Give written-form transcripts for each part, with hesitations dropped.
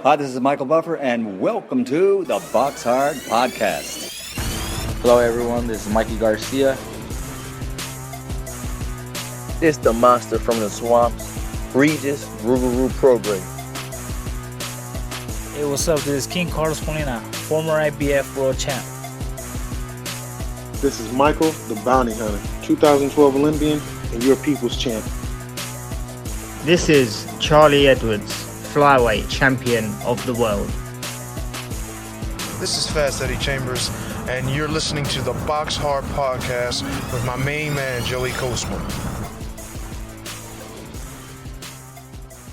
Hi, this is Michael Buffer, and welcome to the BoxHard Podcast. Hello, everyone. This is Mikey Garcia. This the monster from the swamps, Regis Rougarou Program. Hey, what's up? This is King Carlos Molina, former IBF world champ. This is Michael, the Bounty Hunter, 2012 Olympian and your people's champ. This is Charlie Edwards, flyweight champion of the world. This is Fast Eddie Chambers, and you're listening to the BoxHard Podcast with my main man, Joey Coastman.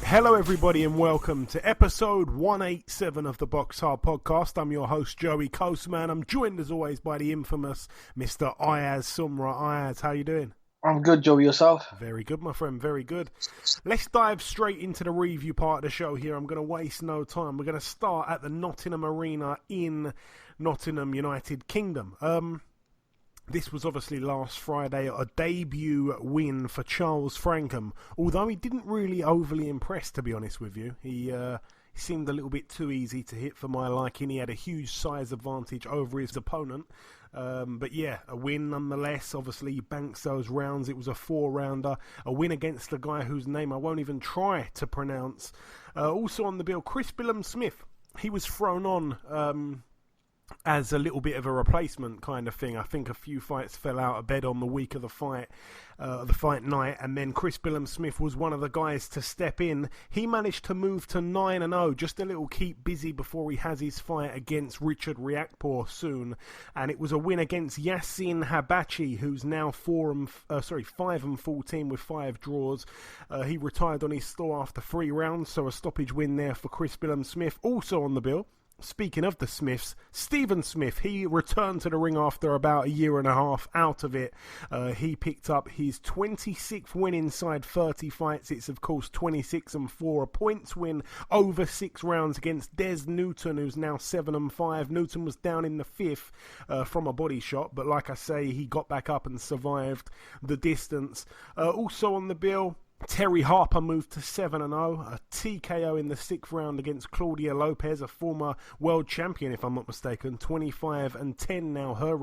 Hello, everybody, and welcome to episode 187 of the BoxHard Podcast. I'm your host, Joey Coastman. I'm joined, as always, by the infamous Mr. Ayaz Sumra. Ayaz, how you doing? I'm good, Joey. Yourself? Very good, my friend. Very good. Let's dive straight into the review part of the show here. I'm going to waste no time. We're going to start at the Nottingham Arena in Nottingham, United Kingdom. This was obviously last Friday, a debut win for Charles Frankham, although he didn't really overly impress, to be honest with you. He seemed a little bit too easy to hit for my liking. He had a huge size advantage over his opponent. But yeah, a win nonetheless. Obviously, he banks those rounds. It was a 4-rounder. A win against a guy whose name I won't even try to pronounce. Also on the bill, Crystina Poncher. He was thrown on as a little bit of a replacement kind of thing. I think a few fights fell out of bed on the week of the fight night, and then Crystina Poncher was one of the guys to step in. He managed to move to 9-0, just a little keep busy before he has his fight against Richard Riakporhe soon, and it was a win against Yasin Habachi, who's now 5-14 with 5 draws. He retired on his store after 3 rounds, so a stoppage win there for Crystina Poncher. Also on the bill, speaking of the Smiths, Stephen Smith, he returned to the ring after about a year and a half out of it. He picked up his 26th win inside 30 fights. It's, of course, 26-4, a points win over 6 rounds against Des Newton, who's now 7-5. Newton was down in the 5th from a body shot, but like I say, he got back up and survived the distance. Also on the bill, Terry Harper moved to 7-0, a TKO in the 6th round against Claudia Lopez, a former world champion, if I'm not mistaken. 25-10 now, her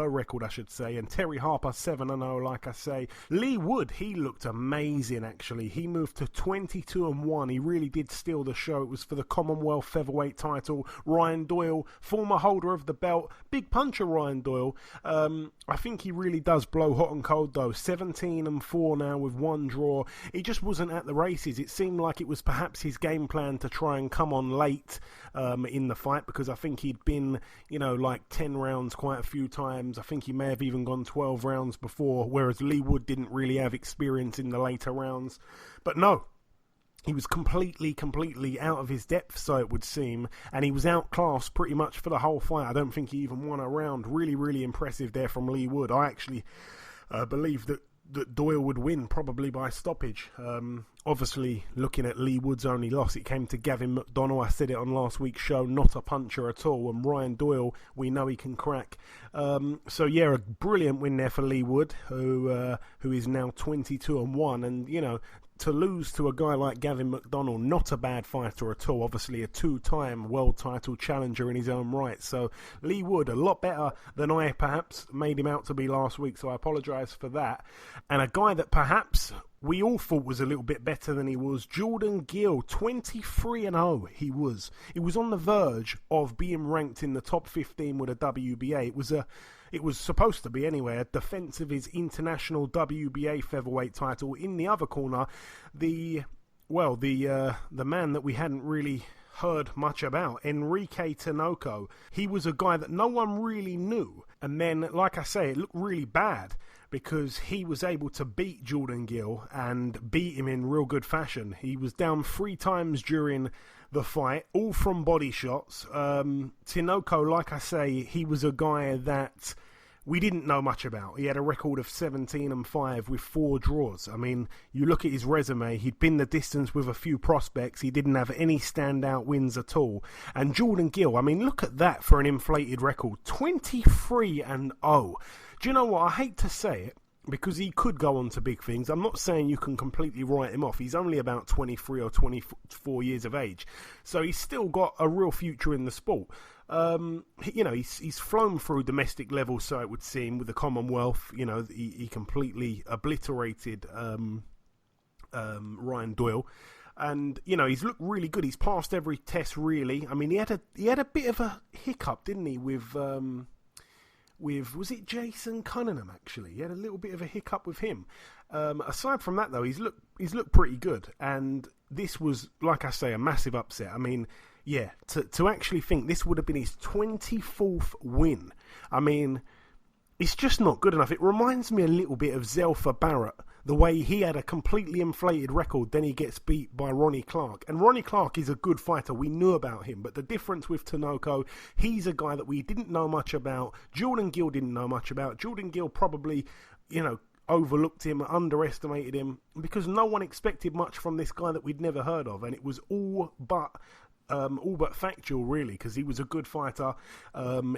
record, I should say. And Terry Harper 7-0, like I say. Lee Wood, he looked amazing, actually. He moved to 22-1. He really did steal the show. It was for the Commonwealth featherweight title. Ryan Doyle, former holder of the belt, big puncher Ryan Doyle. I think he really does blow hot and cold, though. 17-4 now with 1 draw. He just wasn't at the races. It seemed like it was perhaps his game plan to try and come on late in the fight, because I think he'd been, like 10 rounds quite a few times. I think he may have even gone 12 rounds before, whereas Lee Wood didn't really have experience in the later rounds. But no, he was completely out of his depth, so it would seem, and he was outclassed pretty much for the whole fight. I don't think he even won a round. Really, really impressive there from Lee Wood. I actually believe that Doyle would win, probably by stoppage. Obviously, looking at Lee Wood's only loss, it came to Gavin McDonnell. I said it on last week's show, not a puncher at all. And Ryan Doyle, we know he can crack. So yeah, a brilliant win there for Lee Wood, who is now 22-1, and to lose to a guy like Gavin McDonnell, not a bad fighter at all. Obviously a 2-time world title challenger in his own right. So Lee Wood, a lot better than I perhaps made him out to be last week, so I apologise for that. And a guy that perhaps we all thought was a little bit better than he was, Jordan Gill, 23-0 he was. He was on the verge of being ranked in the top 15 with a WBA. It was supposed to be anyway, a defence of his international WBA featherweight title. In the other corner, the man that we hadn't really heard much about, Enrique Tinoco. He was a guy that no one really knew. And then, like I say, it looked really bad because he was able to beat Jordan Gill and beat him in real good fashion. He was down 3 times during the fight, all from body shots. Tinoco, like I say, he was a guy that we didn't know much about. He had a record of 17-5 with 4 draws. I mean, you look at his resume, he'd been the distance with a few prospects. He didn't have any standout wins at all. And Jordan Gill, I mean, look at that for an inflated record. 23-0. Do you know what? I hate to say it, because he could go on to big things. I'm not saying you can completely write him off. He's only about 23 or 24 years of age, so he's still got a real future in the sport. He's flown through domestic levels, so it would seem, with the Commonwealth. He completely obliterated Ryan Doyle. And he's looked really good. He's passed every test, really. I mean, he had a bit of a hiccup, didn't he, with was it Jason Cunningham? Actually, he had a little bit of a hiccup with him. Aside from that, though, he's looked pretty good. And this was, like I say, a massive upset. I mean, yeah, to actually think this would have been his 24th win. I mean, it's just not good enough. It reminds me a little bit of Zelfa Barrett, the way he had a completely inflated record, then he gets beat by Ronnie Clark. And Ronnie Clark is a good fighter. We knew about him. But the difference with Tinoco, he's a guy that we didn't know much about. Jordan Gill didn't know much about. Jordan Gill probably, overlooked him, underestimated him, because no one expected much from this guy that we'd never heard of. And it was all but factual, really, because he was a good fighter.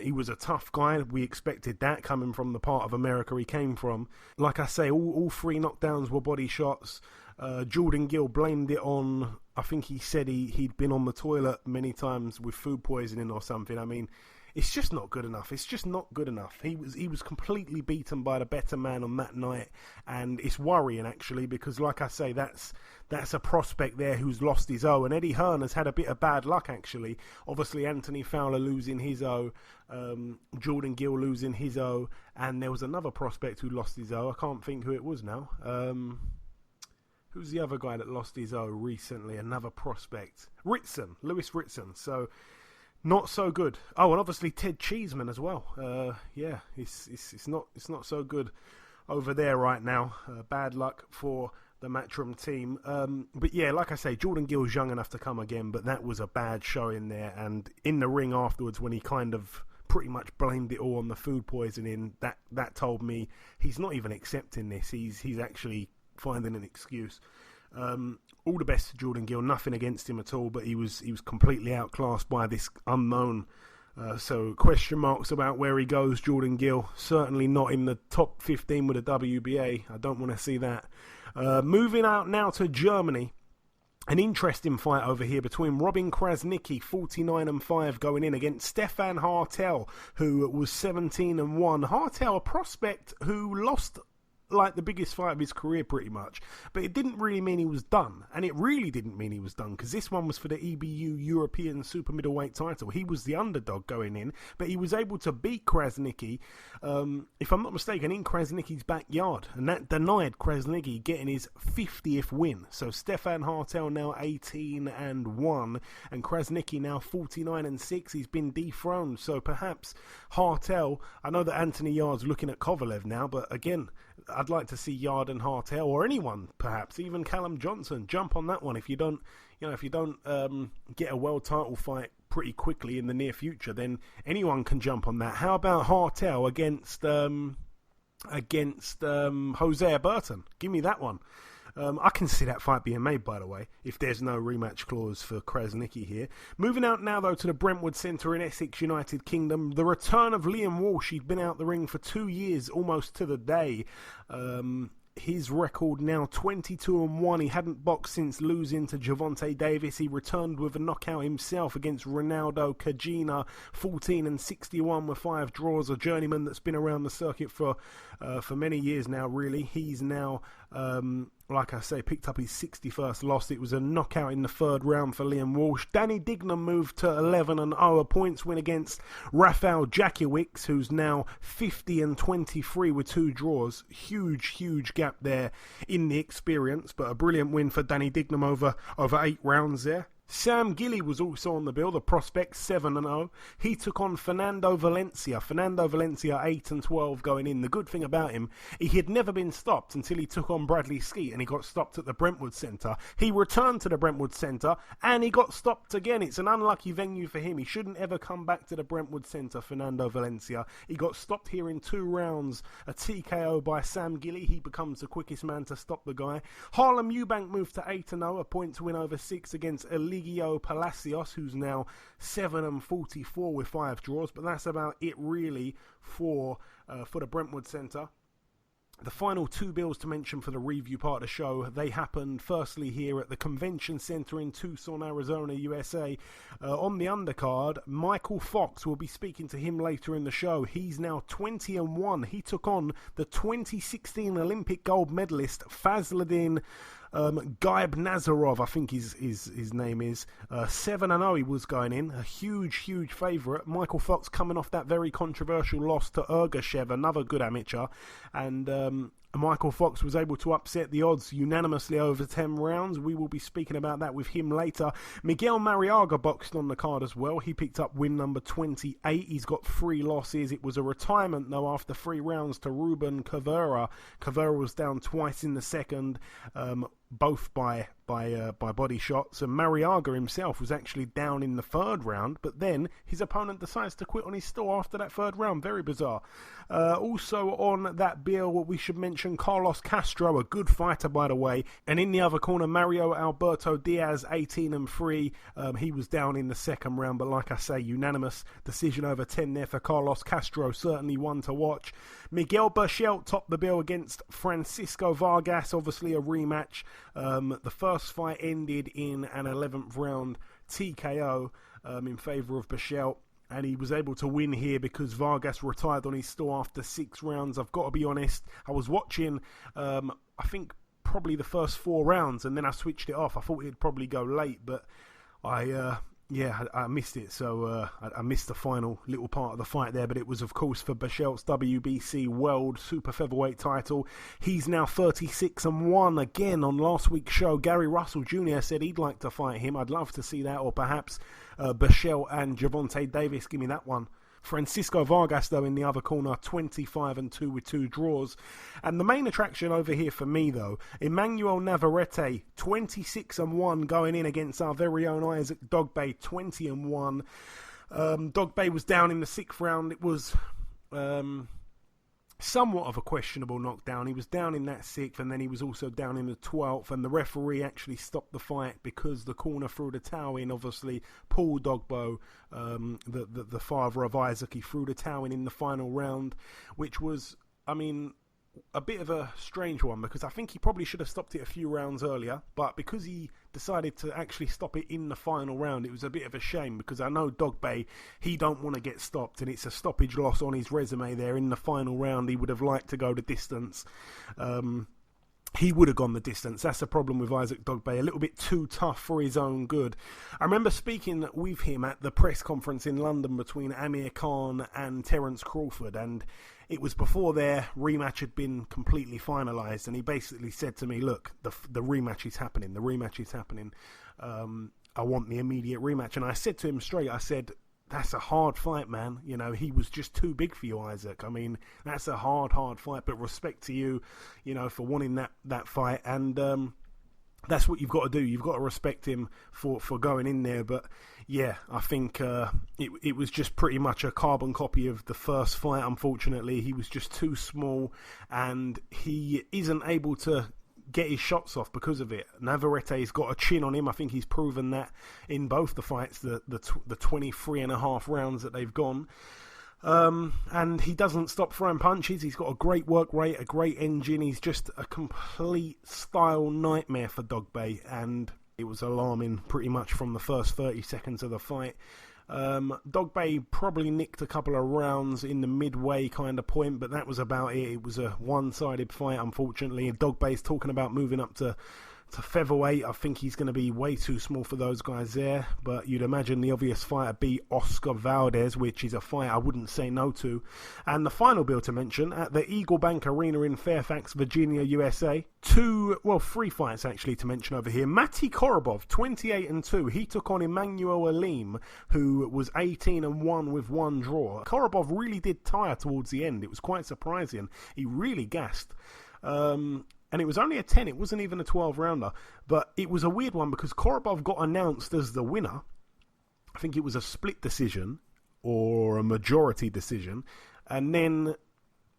He was a tough guy. We expected that coming from the part of America he came from. Like I say, all 3 knockdowns were body shots. Jordan Gill blamed it on, I think he said he'd been on the toilet many times with food poisoning or something. I mean, it's just not good enough. It's just not good enough. He was completely beaten by the better man on that night, and it's worrying, actually, because, like I say, that's a prospect there who's lost his O, and Eddie Hearn has had a bit of bad luck, actually. Obviously, Anthony Fowler losing his O, Jordan Gill losing his O, and there was another prospect who lost his O. I can't think who it was now. Who's the other guy that lost his O recently? Another prospect. Lewis Ritson. So, not so good. Oh, and obviously Ted Cheeseman as well. It's not so good over there right now. Bad luck for the Matchroom team. But yeah, like I say, Jordan Gill's young enough to come again, but that was a bad showing there. And in the ring afterwards, when he kind of pretty much blamed it all on the food poisoning, that told me he's not even accepting this. He's actually finding an excuse. All the best to Jordan Gill. Nothing against him at all, but he was completely outclassed by this unknown. So question marks about where he goes, Jordan Gill. Certainly not in the top 15 with the WBA. I don't want to see that. Moving out now to Germany. An interesting fight over here between Robin Krasniqi, 49-5, going in against Stefan Hartel, who was 17-1. Hartel, a prospect who lost like the biggest fight of his career pretty much, but it didn't really mean he was done, and it really didn't mean he was done, because this one was for the EBU European super middleweight title. He was the underdog going in, but he was able to beat Krasniqi, if I'm not mistaken, in Krasniqi's backyard, and that denied Krasniqi getting his 50th win. So Stefan Hartel now 18-1, and Krasniqi now 49-6. He's been dethroned, so perhaps Hartel, I know that Anthony Yard's looking at Kovalev now, but again, I'd like to see Yard and Hartel, or anyone, perhaps even Callum Johnson, jump on that one. If you don't get a world title fight pretty quickly in the near future, then anyone can jump on that. How about Hartel against Jose Burton? Give me that one. I can see that fight being made, by the way, if there's no rematch clause for Krasniqi here. Moving out now, though, to the Brentwood Centre in Essex, United Kingdom. The return of Liam Walsh. He'd been out the ring for 2 years, almost to the day. His record now 22-1. He hadn't boxed since losing to Gervonta Davis. He returned with a knockout himself against Ronaldo Cagina, 14-61 with 5 draws. A journeyman that's been around the circuit for many years now, really. He's now, like I say, picked up his 61st loss. It was a knockout in the 3rd round for Liam Walsh. Danny Dignam moved to 11-0, a points win against Rafael Jakiewicz, who's now 50-23 with 2 draws. Huge gap there in the experience, but a brilliant win for Danny Dignam over 8 rounds there. Sam Gilly was also on the bill, the prospect, 7-0. He took on Fernando Valencia. Fernando Valencia, 8-12 going in. The good thing about him, he had never been stopped until he took on Bradley Skeet, and he got stopped at the Brentwood Centre. He returned to the Brentwood Centre, and he got stopped again. It's an unlucky venue for him. He shouldn't ever come back to the Brentwood Centre, Fernando Valencia. He got stopped here in 2 rounds. A TKO by Sam Gilly. He becomes the quickest man to stop the guy. Harlem Eubank moved to 8-0, a point win over 6 against Eligio Palacios, who's now 7-44 with 5 draws, but that's about it really for the Brentwood Centre. The final two bills to mention for the review part of the show, they happened firstly here at the Convention Center in Tucson, Arizona, USA. On the undercard, Mykal Fox, we'll be speaking to him later in the show. He's now 20-1. He took on the 2016 Olympic gold medalist Fazliddin Gaibnazarov, I think his name is. 7-0 he was going in. A huge favourite. Mykal Fox coming off that very controversial loss to Ergashev, another good amateur. And Mykal Fox was able to upset the odds unanimously over 10 rounds. We will be speaking about that with him later. Miguel Mariaga boxed on the card as well. He picked up win number 28. He's got 3 losses. It was a retirement, though, after 3 rounds to Ruben Caveira. Caveira was down twice in the second, both by body shots, and Mariaga himself was actually down in the 3rd round, but then his opponent decides to quit on his store after that 3rd round. Very bizarre. Also on that bill, we should mention Carlos Castro, a good fighter by the way, and in the other corner, Mario Alberto Diaz, 18-3. He was down in the 2nd round, but like I say, unanimous decision over 10 there for Carlos Castro, certainly one to watch. Miguel Berchelt topped the bill against Francisco Vargas, obviously a rematch. The first fight ended in an 11th round TKO in favour of Berchelt, and he was able to win here because Vargas retired on his store after 6 rounds. I've got to be honest, I was watching, I think probably the first 4 rounds, and then I switched it off. I thought it'd probably go late, but I missed it, so I missed the final little part of the fight there, but it was, of course, for Berchelt's WBC World Super Featherweight title. He's now 36-1. Again, on last week's show, Gary Russell Jr. said he'd like to fight him. I'd love to see that, or perhaps Berchelt and Gervonta Davis. Give me that one. Francisco Vargas, though, in the other corner, 25-2 with 2 draws. And the main attraction over here for me, though, Emmanuel Navarrete, 26-1, going in against our very own Isaac Dogboe, 20-1. Dogboe was down in the 6th round. It was somewhat of a questionable knockdown. He was down in that 6th, and then he was also down in the 12th, and the referee actually stopped the fight because the corner threw the towel in. Obviously, Paul Dogboe, the father of Isaac, he threw the towel in the final round, which was, I mean, a bit of a strange one, because I think he probably should have stopped it a few rounds earlier, but because he decided to actually stop it in the final round, it was a bit of a shame, because I know Dogboe, he don't want to get stopped, and it's a stoppage loss on his resume there in the final round. He would have liked to go the distance. He would have gone the distance. That's the problem with Isaac Dogboe, a little bit too tough for his own good. I remember speaking with him at the press conference in London between Amir Khan and Terence Crawford, and it was before their rematch had been completely finalised, and he basically said to me, look, the rematch is happening, I want the immediate rematch. And I said to him straight, I said, that's a hard fight, man. You know, he was just too big for you, Isaac. I mean, that's a hard fight, but respect to you, you know, for wanting that fight. And that's what you've got to do. You've got to respect him for going in there. But yeah, I think it was just pretty much a carbon copy of the first fight, unfortunately. He was just too small, and he isn't able to get his shots off because of it. Navarrete's got a chin on him. I think he's proven that in both the fights, the 23.5 rounds that they've gone. And he doesn't stop throwing punches. He's got a great work rate, a great engine. He's just a complete style nightmare for Dogboe, and it was alarming pretty much from the first 30 seconds of the fight. Dogboe probably nicked a couple of rounds in the midway kind of point, but that was about it. It was a one-sided fight, unfortunately. Dogboe's talking about moving up to featherweight. I think he's going to be way too small for those guys there, but you'd imagine the obvious fighter be Oscar Valdez, which is a fight I wouldn't say no to. And the final bill to mention, at the Eagle Bank Arena in Fairfax, Virginia, USA, 3 fights actually to mention over here. Mati Korobov, 28-2. He took on Emmanuel Alim, who was 18-1 with 1 draw. Korobov really did tire towards the end. It was quite surprising. He really gassed. And it was only a 10, it wasn't even a 12-rounder. But it was a weird one because Korobov got announced as the winner. I think it was a split decision or a majority decision. And then,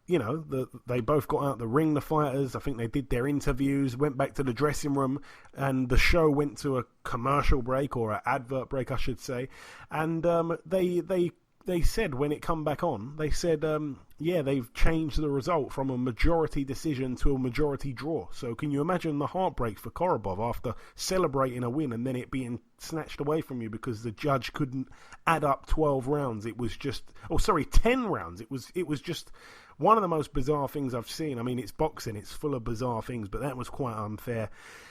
you know, they both got out the ring, the fighters. I think they did their interviews, went back to the dressing room, and the show went to a commercial break, or an advert break, I should say. And they they said when it come back on, they said, they've changed the result from a majority decision to a majority draw. So can you imagine the heartbreak for Korobov after celebrating a win and then it being snatched away from you because the judge couldn't add up 12 rounds? It was just, 10 rounds. It was just one of the most bizarre things I've seen. I mean, it's boxing, it's full of bizarre things, but that was quite unfair,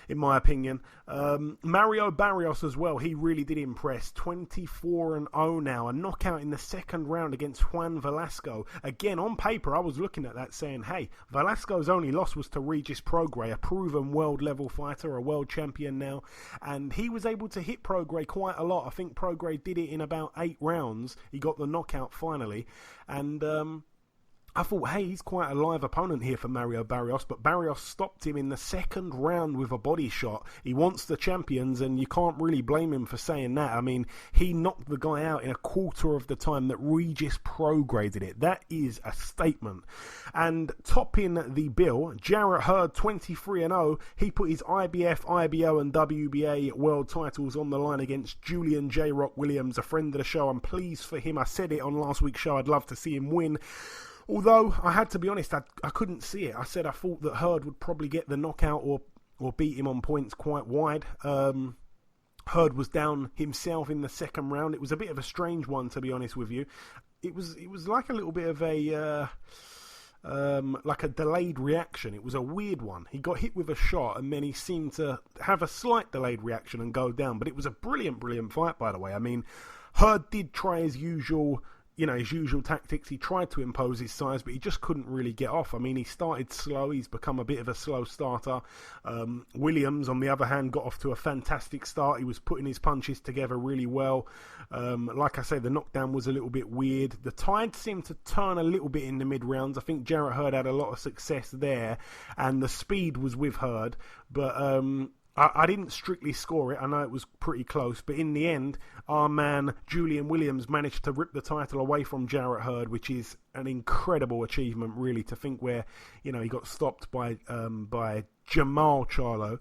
in my opinion. Mario Barrios as well, he really did impress. 24-0 now, a knockout in the second round against Juan Velasco. Again, on paper, I was looking at that saying, hey, Velasco's only loss was to Regis Prograis, a proven world-level fighter, a world champion now, and he was able to hit Prograis quite a lot. I think Prograis did it in about 8 rounds. He got the knockout finally, and I thought, hey, he's quite a live opponent here for Mario Barrios, but Barrios stopped him in the second round with a body shot. He wants the champions, and you can't really blame him for saying that. I mean, he knocked the guy out in a quarter of the time that Regis Prograis did it. That is a statement. And topping the bill, Jarrett Hurd, 23-0. He put his IBF, IBO, and WBA world titles on the line against Julian J. Rock Williams, a friend of the show. I'm pleased for him. I said it on last week's show. I'd love to see him win. Although, I had to be honest, I couldn't see it. I said I thought that Hurd would probably get the knockout or beat him on points quite wide. Hurd was down himself in the second round. It was a bit of a strange one, to be honest with you. It was like a little bit of a like a delayed reaction. It was a weird one. He got hit with a shot and then he seemed to have a slight delayed reaction and go down. But it was a brilliant fight, by the way. I mean, Hurd did try his usual tactics. He tried to impose his size, but he just couldn't really get off. I mean, he started slow. He's become a bit of a slow starter. Williams, on the other hand, got off to a fantastic start. He was putting his punches together really well. Like I say, the knockdown was a little bit weird. The tide seemed to turn a little bit in the mid-rounds. I think Jarrett Hurd had a lot of success there, and the speed was with Hurd, but I didn't strictly score it. I know it was pretty close, but in the end, our man Julian Williams managed to rip the title away from Jarrett Hurd, which is an incredible achievement, really, to think where, he got stopped by Jamal Charlo.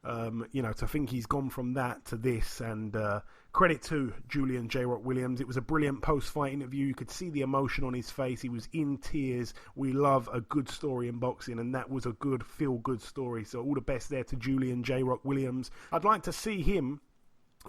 To think he's gone from that to this, and credit to Julian J. Rock Williams. It was a brilliant post-fight interview. You could see the emotion on his face. He was in tears. We love a good story in boxing, and that was a good, feel-good story. So all the best there to Julian J. Rock Williams. I'd like to see him,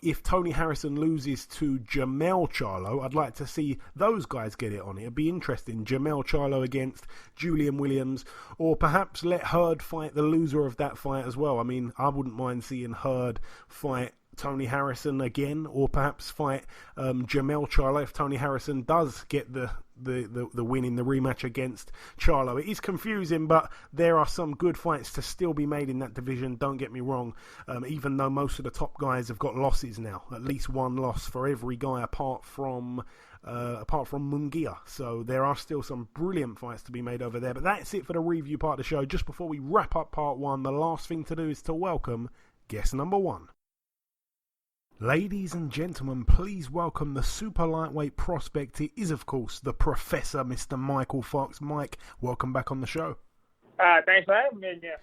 if Tony Harrison loses to Jamel Charlo, I'd like to see those guys get it on. It'd be interesting. Jamel Charlo against Julian Williams, or perhaps let Hurd fight the loser of that fight as well. I mean, I wouldn't mind seeing Hurd fight Tony Harrison again, or perhaps fight Jamel Charlo if Tony Harrison does get the win in the rematch against Charlo. It is confusing, but there are some good fights to still be made in that division, don't get me wrong, even though most of the top guys have got losses now, at least one loss for every guy apart from Munguia. So there are still some brilliant fights to be made over there. But that's it for the review part of the show. Just before we wrap up part one, the last thing to do is to welcome guest number one. Ladies and gentlemen, please welcome the super lightweight prospect. It is, of course, the Professor, Mr. Mykal Fox. Mike, welcome back on the show. Thanks for having me again.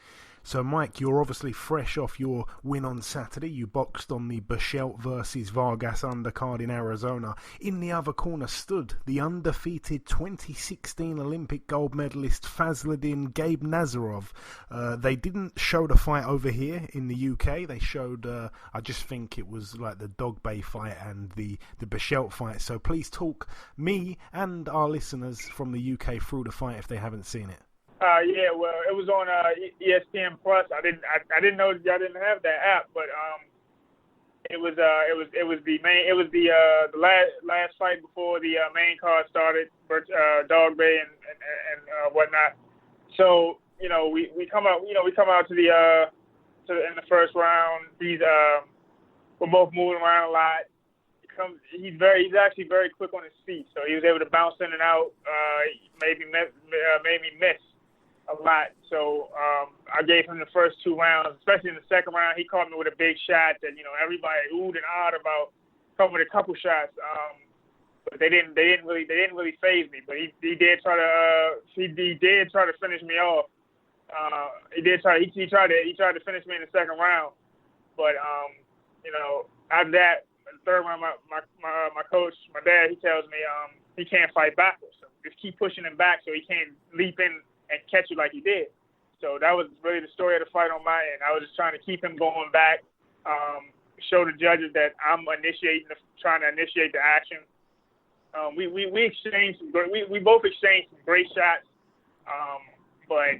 So, Mike, you're obviously fresh off your win on Saturday. You boxed on the Buchelt versus Vargas undercard in Arizona. In the other corner stood the undefeated 2016 Olympic gold medalist Fazliddin Gaibnazarov. They didn't show the fight over here in the UK. They showed, I just think it was like the Dog Bay fight and the Buchelt fight. So please talk me and our listeners from the UK through the fight if they haven't seen it. Yeah, well, it was on ESPN Plus. I didn't know y'all didn't have that app, but it was the last fight before the main card started, Dog Bay and whatnot. So we come out to in the first round. We're both moving around a lot. He's actually very quick on his feet, so he was able to bounce in and out. Made me miss a lot. So I gave him the first 2 rounds, especially in the second round. He caught me with a big shot that everybody oohed and ahed about. Caught me with a couple shots, but they didn't really faze me. But he did try to finish me off. He tried to finish me in the second round, but after that, the third round, my coach, my dad, he tells me fight backwards. So just keep pushing him back so he can't leap in and catch you like he did. So that was really the story of the fight on my end. I was just trying to keep him going back, show the judges that I'm trying to initiate the action. We both exchanged some great shots, but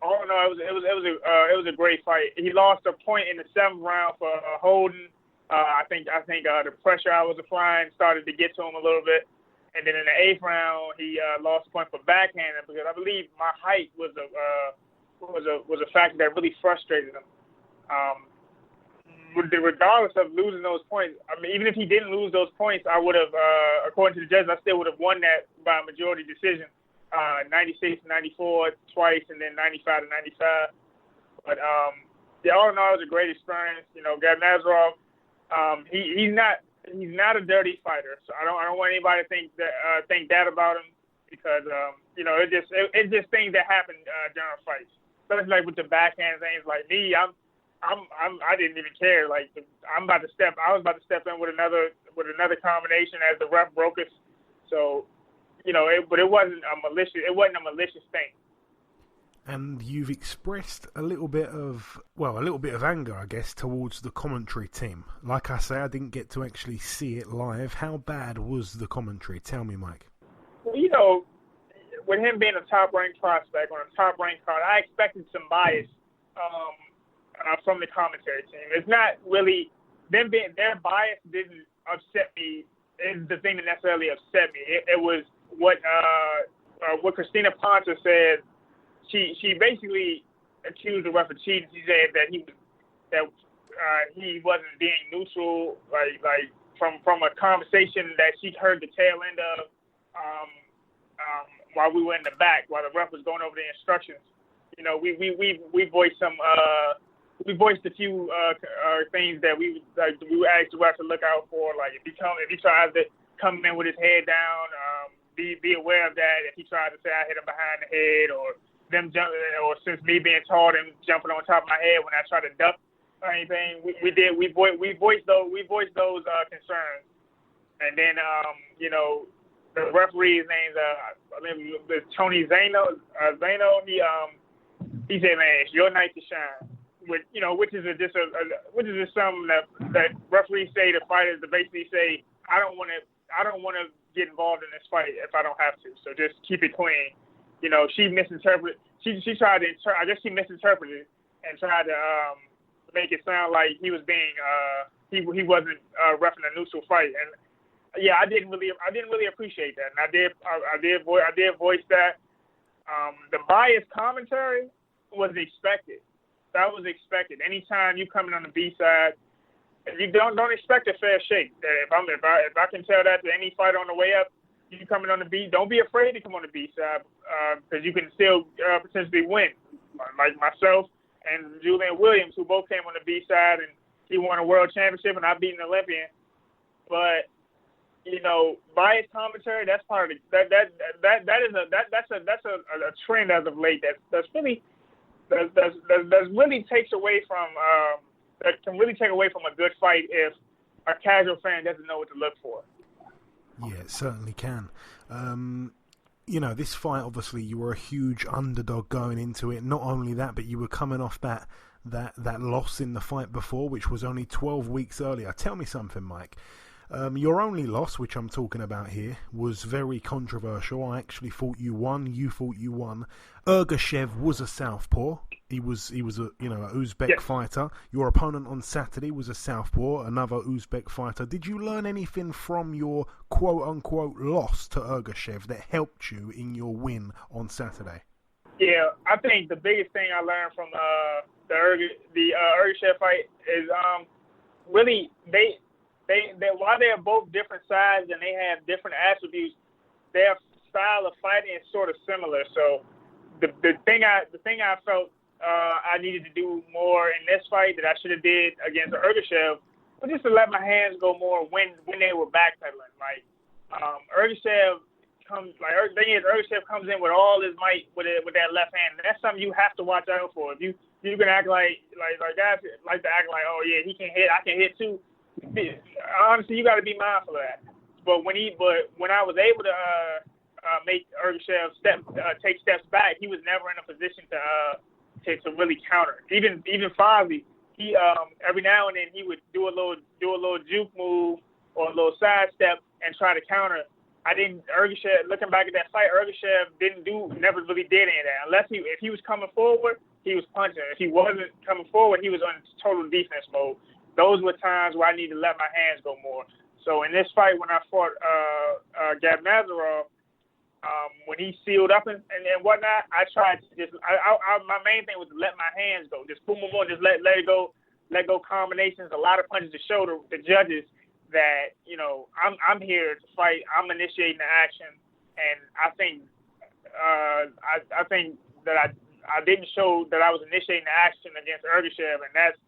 all in all, it was a great fight. He lost a point in the 7th round for holding. I think the pressure I was applying started to get to him a little bit. And then in the 8th round, he lost a point for backhanding because I believe my height was a factor that really frustrated him. Regardless of losing those points, I mean, even if he didn't lose those points, I would have, according to the judges, I still would have won that by a majority decision, 96-94 twice, and then 95-95. But all in all, it was a great experience. You know, Gaibnazarov, he's not a dirty fighter, so I don't want anybody to think that about him because it's just things that happen during fights. Especially like with the backhand things. Like me, I didn't even care. Like I was about to step in with another combination as the ref broke us. So, but it wasn't a malicious thing. And you've expressed a little bit of anger, I guess, towards the commentary team. Like I say, I didn't get to actually see it live. How bad was the commentary? Tell me, Mike. Well, with him being a top-ranked prospect on a top-ranked card, I expected some bias from the commentary team. It's not really their bias didn't upset me. Is the thing that necessarily upset me. It was what Crystina Poncher said. She basically accused the ref of cheating. She said that he wasn't being neutral, like from a conversation that she heard the tail end of while we were in the back, while the ref was going over the instructions. We voiced a few things that we asked the ref to look out for. Like if he tries to come in with his head down, be aware of that. If he tries to say I hit him behind the head or them jumping, or since me being tall, them jumping on top of my head when I try to duck or anything, we voiced those concerns, and then the referee's name's Tony Zano. He said, "Man, it's your night to shine," which is just something that referees say to fighters to basically say, I don't want to get involved in this fight if I don't have to, so just keep it clean. She misinterpreted. She tried to. I guess she misinterpreted and tried to make it sound like he was being. He wasn't reffing a neutral fight, and yeah, I didn't really appreciate that, and I did voice that. The biased commentary was expected. That was expected. Anytime you come in on the B side, you don't expect a fair shake. If I can tell that to any fighter on the way up. You coming on the B, don't be afraid to come on the B side because you can still potentially win. Like myself and Julian Williams, who both came on the B side, and he won a world championship, and I beat an Olympian. But biased commentary, that's part of that's a trend as of late. That really takes away from that can really take away from a good fight if a casual fan doesn't know what to look for. Yeah, it certainly can. This fight, obviously, you were a huge underdog going into it. Not only that, but you were coming off that loss in the fight before, which was only 12 weeks earlier. Tell me something, Mike. Your only loss, which I'm talking about here, was very controversial. I actually thought you won. You thought you won. Ergashev was a southpaw. He was a Uzbek fighter. Your opponent on Saturday was a southpaw, another Uzbek fighter. Did you learn anything from your quote-unquote loss to Ergashev that helped you in your win on Saturday? Yeah, I think the biggest thing I learned from the Ergashev fight is really they while they're both different sides and they have different attributes, their style of fighting is sort of similar. So the thing I felt I needed to do more in this fight that I should have did against Ergashev was just to let my hands go more when they were backpedaling. Like Ergashev comes in with all his might with that left hand. And that's something you have to watch out for. If you can act like guys like to act like, oh yeah, he can hit, I can hit too. Honestly, you got to be mindful of that But when I was able to make Ergashev take steps back, he was never in a position to really counter. Even Fazli, he every now and then he would do a little juke move or a little sidestep and try to counter. Ergashev, looking back at that fight, Ergashev never really did any of that. Unless if he was coming forward, he was punching. If he wasn't coming forward, he was on total defense mode. Those were times where I need to let my hands go more. So in this fight, when I fought Gaibnazarov, when he sealed up and whatnot, I tried to just my main thing was to let my hands go, just boom, boom, boom, just let it go, let go combinations, a lot of punches to show the judges that, you know, I'm here to fight. I'm initiating the action, and I think that I didn't show that I was initiating the action against Ergashev, and that's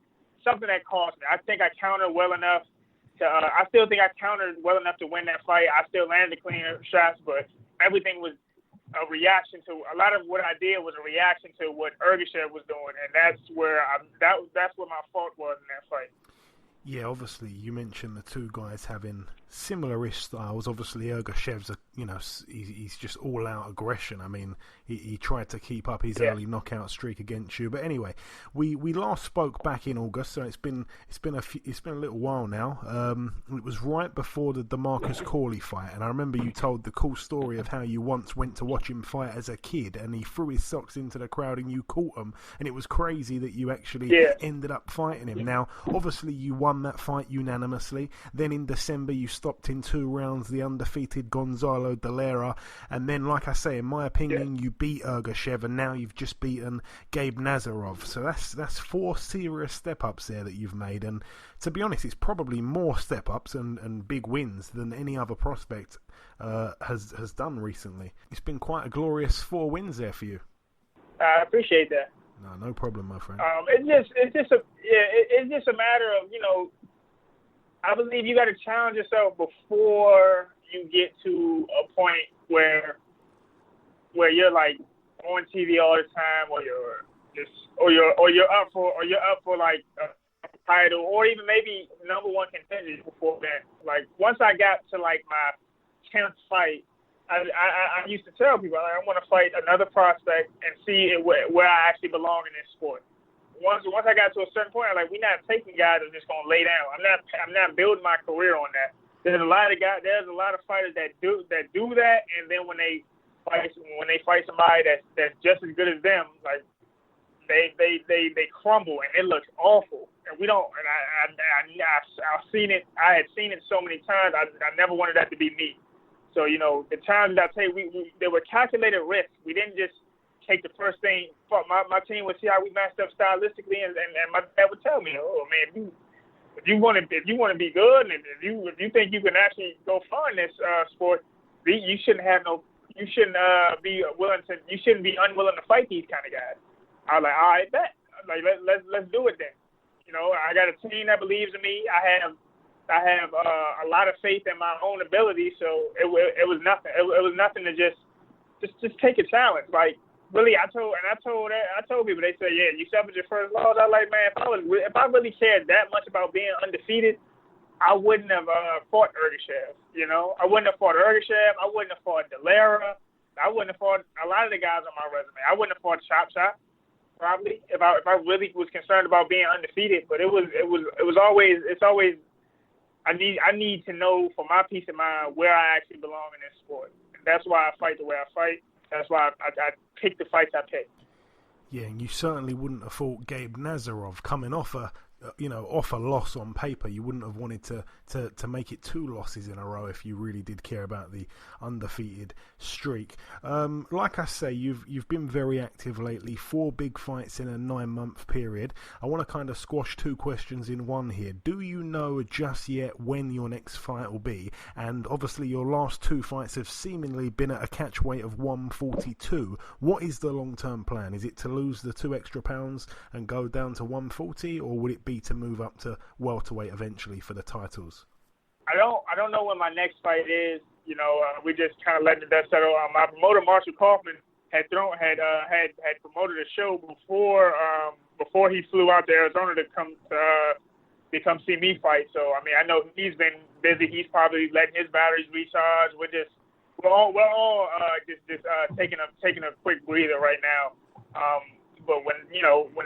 something that cost me. I think I countered well enough I still think I countered well enough to win that fight. I still landed the cleaner shots, but everything was a reaction to a lot of what I did was a reaction to what Ergashev was doing, and that's where that's what my fault was in that fight. Yeah, obviously, you mentioned the two guys having similar-ish styles. Obviously, Ergashev's, he's just all-out aggression. I mean, he tried to keep up his early knockout streak against you. But anyway, we last spoke back in August, so it's been a little while now. It was right before the DeMarcus Corley fight, and I remember you told the cool story of how you once went to watch him fight as a kid, and he threw his socks into the crowd and you caught him, and it was crazy that you actually ended up fighting him. Now, obviously, you won that fight unanimously. Then in December you stopped in 2 rounds the undefeated Gonzalo De Lara, and then, like I say, in my opinion, you beat Ergashev, and now you've just beaten Gaibnazarov. So that's 4 serious step-ups there that you've made, and to be honest, it's probably more step-ups and big wins than any other prospect has done recently. It's been quite a glorious 4 wins there for you. I appreciate that. No problem, my friend. It's just a matter of, I believe you got to challenge yourself before you get to a point where you're like on TV all the time, or you're up for like a title, or even maybe number 1 contender before then. Like once I got to like my 10th fight, I used to tell people, I want to fight another prospect and see where I actually belong in this sport. Once I got to a certain point, I'm like, we're not taking guys that are just gonna lay down. I'm not building my career on that. There's a lot of fighters that do that, and then when they fight somebody that's just as good as them, like they crumble and it looks awful. And we don't. And I've seen it. I had seen it so many times. I never wanted that to be me. So the times that I say they were calculated risks. We didn't just take the first thing. My team would see how we matched up stylistically, and my dad would tell me, "Oh man, if you want to be good, and if you think you can actually go far in this sport, you shouldn't be unwilling to fight these kind of guys." I was like, "All right, bet. Like let's do it then." I got a team that believes in me. I have a lot of faith in my own ability, so it was nothing. It was nothing to just take a challenge. Like really, I told people. They said, "Yeah, you suffered your first loss." I was like, man, if I really cared that much about being undefeated, I wouldn't have fought Ergashev. I wouldn't have fought Ergashev. I wouldn't have fought De Lara. I wouldn't have fought a lot of the guys on my resume. I wouldn't have fought Chop probably if I really was concerned about being undefeated. But it's always. I need to know for my peace of mind where I actually belong in this sport. And that's why I fight the way I fight. That's why I pick the fights I pick. Yeah, and you certainly wouldn't have fought Gaibnazarov coming off a loss on paper. You wouldn't have wanted to make it 2 losses in a row if you really did care about the undefeated streak. Like I say, you've been very active lately. 4 big fights in a 9-month period. I want to kind of squash 2 questions in one here. Do you know just yet when your next fight will be? And obviously your last 2 fights have seemingly been at a catch weight of 142. What is the long-term plan? Is it to lose the 2 extra pounds and go down to 140, or would it be to move up to welterweight eventually for the titles? I don't know when my next fight is. We just kind of let the dust settle. My promoter Marshall Kaufman had promoted a show before he flew out to Arizona to come come see me fight. So I mean, I know he's been busy. He's probably letting his batteries recharge. We're all just taking a quick breather right now. But when the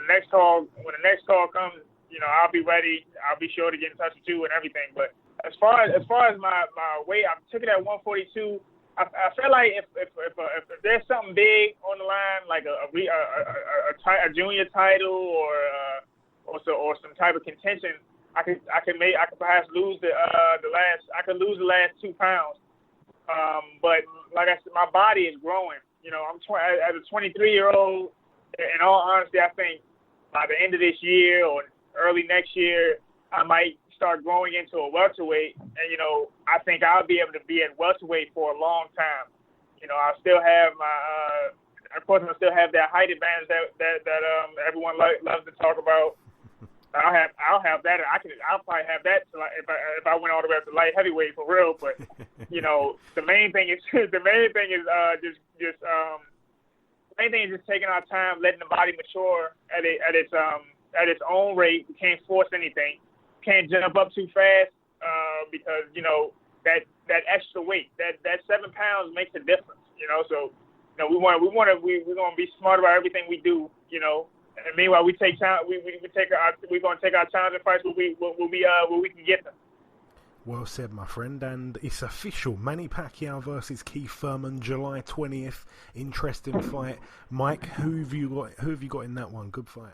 next call comes, I'll be ready. I'll be sure to get in touch with you and everything. But as far as my weight, I took it at 142. I feel like if there's something big on the line, like a junior title or some type of contention, I could perhaps lose the last 2 pounds. But like I said, my body is growing. I'm as a 23-year-old. In all honesty, I think by the end of this year or early next year, I might start growing into a welterweight. And I think I'll be able to be at welterweight for a long time. I still have of course, I still have that height advantage that everyone loves to talk about. I'll have that. I'll probably have that if I went all the way up to light heavyweight for real. But the main thing is just taking our time, letting the body mature at its own rate. We can't force anything. Can't jump up too fast because that extra weight, that 7 pounds makes a difference. So we're gonna be smart about everything we do. And meanwhile, we're gonna take our challenge fights where we can get them. Well said, my friend, and it's official. Manny Pacquiao versus Keith Thurman, July 20th. Interesting fight. Mike, who have you got in that one? Good fight.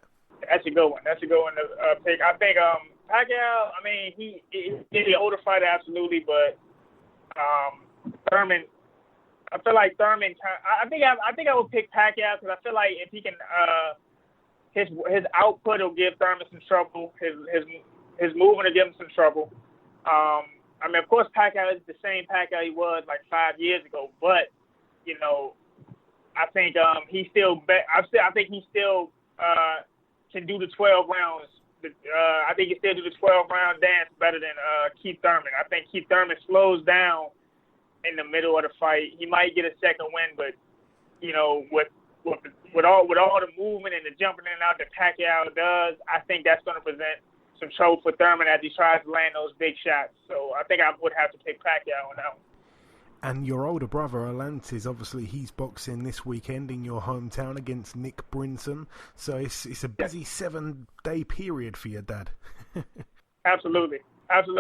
That's a good one. To pick. I think Pacquiao. I mean, he's the older fighter, absolutely, but Thurman. I feel like Thurman. I think I would pick Pacquiao because I feel like if he can, his output will give Thurman some trouble. His movement will give him some trouble. I mean, of course, Pacquiao is the same Pacquiao he was like 5 years ago, but I think he still. I think he still can do the 12 rounds. I think he still do the 12-round dance better than Keith Thurman. I think Keith Thurman slows down in the middle of the fight. He might get a second win, but with all the movement and the jumping in and out that Pacquiao does, I think that's going to present some trouble for Thurman as he tries to land those big shots. So I think I would have to pick Pacquiao on that one. And your older brother, Alantis, obviously he's boxing this weekend in your hometown against Nick Brinson. So it's a busy 7-day period for your dad. Absolutely. But Tez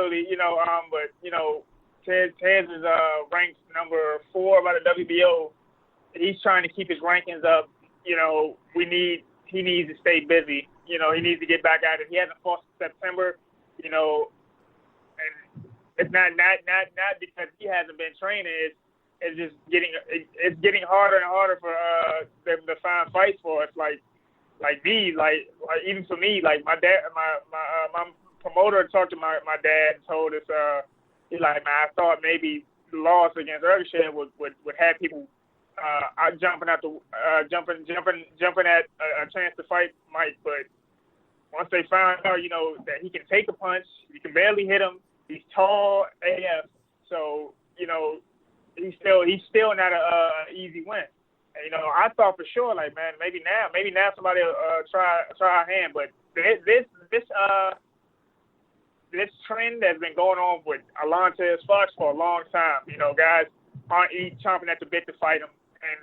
is ranked number 4 by the WBO. He's trying to keep his rankings up. He needs to stay busy. He needs to get back at it. He hasn't fought since September, and it's not because he hasn't been training. It's just getting harder and harder for them to find fights for us. Like even for me, like my dad, my promoter talked to my dad and told us he's like, man, I thought maybe the loss against Erdogan would have people jumping at a chance to fight Mike, but once they found out, that he can take a punch, you can barely hit him. He's tall AF, so he's still not an easy win. And, I thought for sure, like, man, maybe now somebody will try our hand, but this trend has been going on with Olympic Fox for a long time. Guys aren't chomping at the bit to fight him, and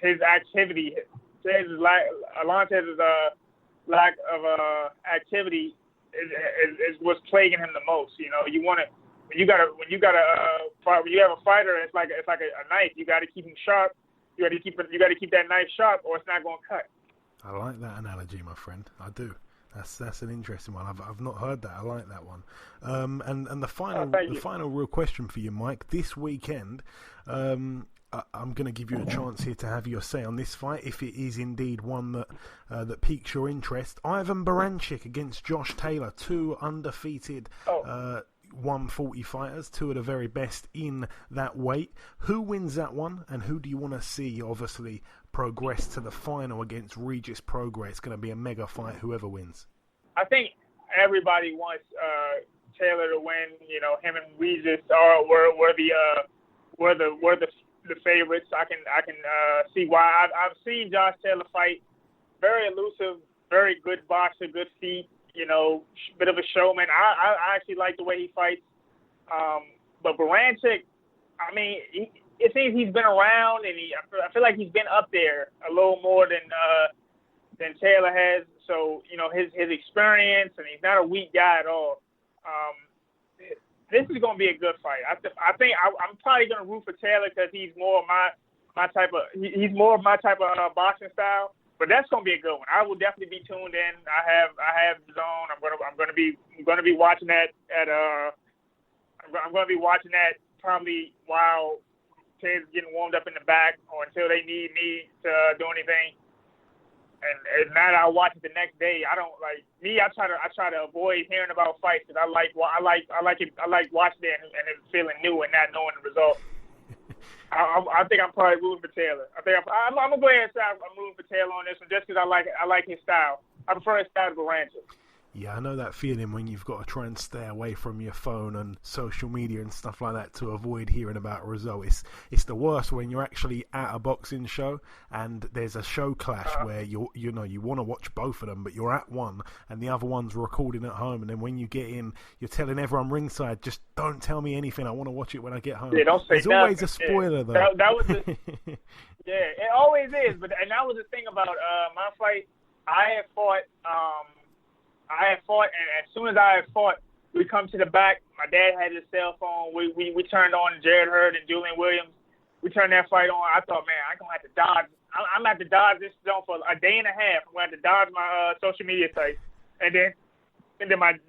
his activity. Alantez's lack of activity is what's plaguing him the most. When you have a fighter, it's like a knife. You got to keep him sharp. You got to keep that knife sharp, or it's not going to cut. I like that analogy, my friend. I do. That's an interesting one. I've not heard that. I like that one. And the final real question for you, Mike. This weekend, I'm going to give you a chance here to have your say on this fight, if it is indeed one that piques your interest. Ivan Baranchyk against Josh Taylor, 2 undefeated 140 fighters, 2 of the very best in that weight. Who wins that one, and who do you want to see, obviously, progress to the final against Regis Prograis? It's going to be a mega fight, whoever wins. I think everybody wants Taylor to win. Him and Regis were the favorites. I can see why. I've seen Josh Taylor fight. Very elusive, very good boxer, good feet. bit of a showman. I actually like the way he fights. But Baranchyk, I mean, it seems he's been around, and I feel like he's been up there a little more than Taylor has. So, his experience, and he's not a weak guy at all. This is going to be a good fight. I think I'm probably going to root for Taylor because he's more of my type of boxing style. But that's going to be a good one. I will definitely be tuned in. I have the zone. I'm going to be watching that I'm going to be watching that probably while Taylor's getting warmed up in the back or until they need me to do anything. And now that I watch it the next day, I don't like me. I try to avoid hearing about fights because I like watching it and it feeling new and not knowing the result. I think I'm probably rooting for Taylor. I'm gonna go ahead and say I'm rooting for Taylor on this one just because I like his style. I prefer his style to Baranchyk. Yeah, I know that feeling when you've got to try and stay away from your phone and social media and stuff like that to avoid hearing about a result. It's the worst when you're actually at a boxing show and there's a show clash where you want to watch both of them, but you're at one and the other one's recording at home, and then when you get in, you're telling everyone ringside, just don't tell me anything. I want to watch it when I get home. Yeah, don't say There's always a spoiler though. That was yeah, it always is. And that was the thing about my fight. I had fought, and as soon as I had fought, we come to the back. My dad had his cell phone. We turned on Jared Hurd and Julian Williams. We turned that fight on. I thought, man, I'm gonna have to dodge. I'm gonna have to dodge this zone for a day and a half. I'm gonna have to dodge my social media sites. And then they had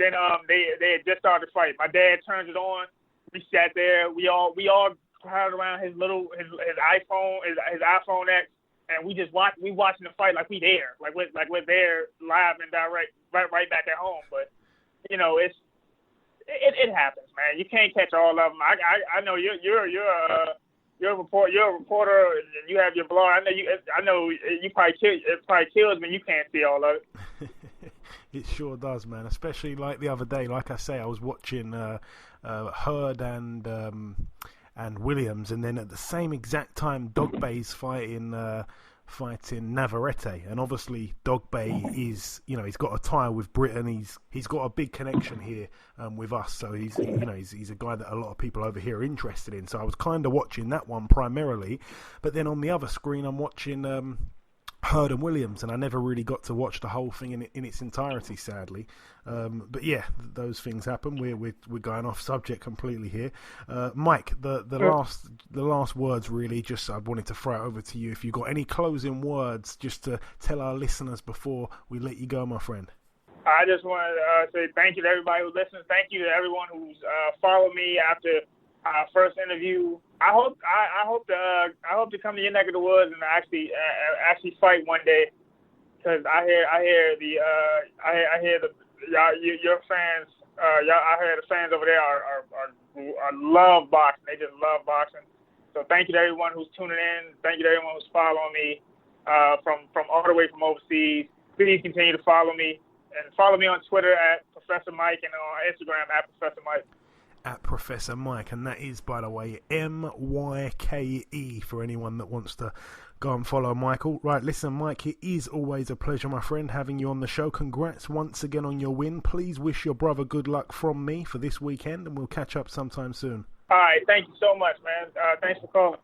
just started the fight. My dad turns it on. We sat there. We all crowded around his iPhone, his iPhone X. And we watching the fight like we there, like we're there live and direct, right back at home. But it happens, man. You can't catch all of them. I know you're a reporter and you have your blog. I know you it probably kills when you can't see all of it. It sure does, man. Especially like the other day, like I say, I was watching Hurd and Williams, and then at the same exact time, Dogbey's fighting Navarrete, and obviously Dogbey is, he's got a tie with Britain. He's got a big connection here with us, so he's a guy that a lot of people over here are interested in. So I was kind of watching that one primarily, but then on the other screen, I'm watching Hurd and Williams, and I never really got to watch the whole thing in its entirety, sadly. But yeah, those things happen. We're going off subject completely here. Mike, the last words really. Just I wanted to throw it over to you. If you got any closing words, just to tell our listeners before we let you go, my friend. I just want to say thank you to everybody who listens. Thank you to everyone who's followed me after our first interview. I hope to come to your neck of the woods and actually fight one day, because I hear your fans. I hear the fans over there are love boxing. They just love boxing. So thank you to everyone who's tuning in. Thank you to everyone who's following me from all the way from overseas. Please continue to follow me, and follow me on Twitter at Professor Mike, and on Instagram at Professor Mike. At Professor Mike, and that is, by the way, MYKE for anyone that wants to go and follow Michael. Right, listen, Mike, it is always a pleasure, my friend, having you on the show. Congrats once again on your win. Please wish your brother good luck from me for this weekend, and we'll catch up sometime soon. All right, thank you so much, man. Thanks for calling.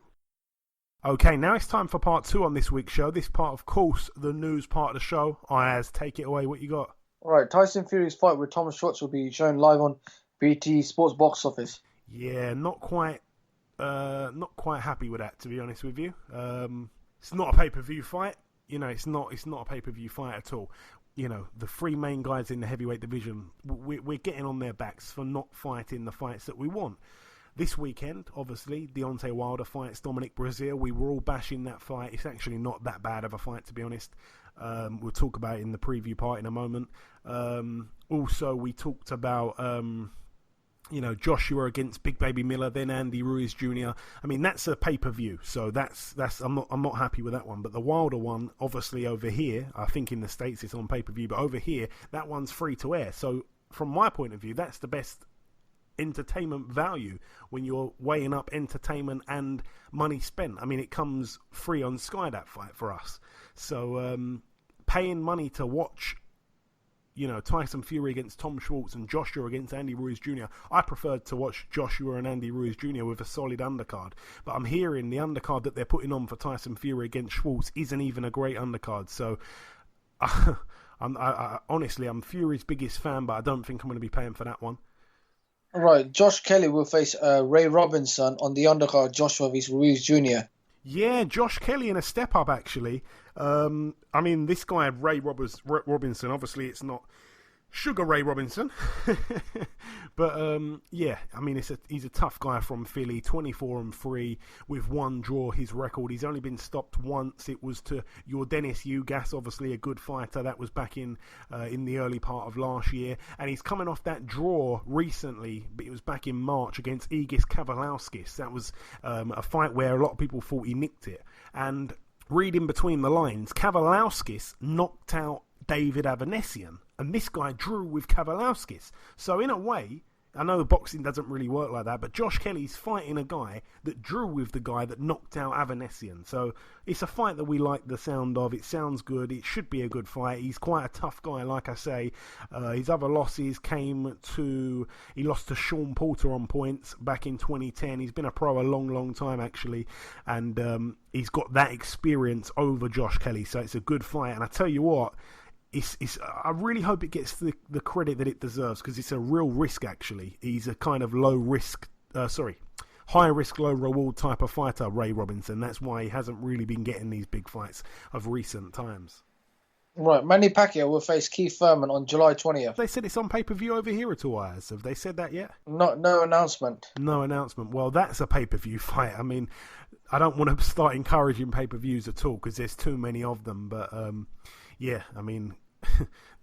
Okay, now it's time for part 2 on this week's show. This part, of course, the news part of the show. Ayaz, take it away. What you got? All right, Tyson Fury's fight with Thomas Schwartz will be shown live on BT Sports Box Office. Yeah, not quite happy with that, to be honest with you. It's not a pay-per-view fight. It's not a pay-per-view fight at all. The three main guys in the heavyweight division, we're getting on their backs for not fighting the fights that we want. This weekend, obviously, Deontay Wilder fights Dominic Breazeale. We were all bashing that fight. It's actually not that bad of a fight, to be honest. We'll talk about it in the preview part in a moment. Also, we talked about Joshua against Big Baby Miller, then Andy Ruiz Jr. I mean, that's a pay-per-view, so that's I'm not happy with that one. But the Wilder one, obviously over here, I think in the States it's on pay-per-view, but over here that one's free to air. So from my point of view, that's the best entertainment value when you're weighing up entertainment and money spent. I mean, it comes free on Sky, that fight, for us. So paying money to watch Tyson Fury against Tom Schwartz and Joshua against Andy Ruiz Jr. I preferred to watch Joshua and Andy Ruiz Jr. with a solid undercard. But I'm hearing the undercard that they're putting on for Tyson Fury against Schwartz isn't even a great undercard. So, honestly, I'm Fury's biggest fan, but I don't think I'm going to be paying for that one. Right, Josh Kelly will face Ray Robinson on the undercard, Joshua vs Ruiz Jr. Yeah, Josh Kelly in a step up, actually. This guy, Ray Robinson, obviously it's not Sugar Ray Robinson. But, he's a tough guy from Philly, 24-3 with one draw, his record. He's only been stopped once. It was to your Dennis Ugas, obviously a good fighter. That was back in the early part of last year. And he's coming off that draw recently, but it was back in March against Egis Kavalauskas. That was a fight where a lot of people thought he nicked it. And reading between the lines, Kavalauskas knocked out David Avanesian, and this guy drew with Kavalauskas. So in a way, I know boxing doesn't really work like that, but Josh Kelly's fighting a guy that drew with the guy that knocked out Avanesian. So it's a fight that we like the sound of. It sounds good. It should be a good fight. He's quite a tough guy, like I say. His other losses he lost to Sean Porter on points back in 2010. He's been a pro a long, long time, actually. And he's got that experience over Josh Kelly. So it's a good fight. And I tell you what, I really hope it gets the credit that it deserves, because it's a real risk, actually. He's a kind of high risk, low reward type of fighter, Ray Robinson. That's why he hasn't really been getting these big fights of recent times. Right, Manny Pacquiao will face Keith Thurman on July 20th. They said it's on pay-per-view over here at all, Ayaz. Have they said that yet? No announcement. No announcement. Well, that's a pay-per-view fight. I mean, I don't want to start encouraging pay-per-views at all, because there's too many of them. But yeah, I mean,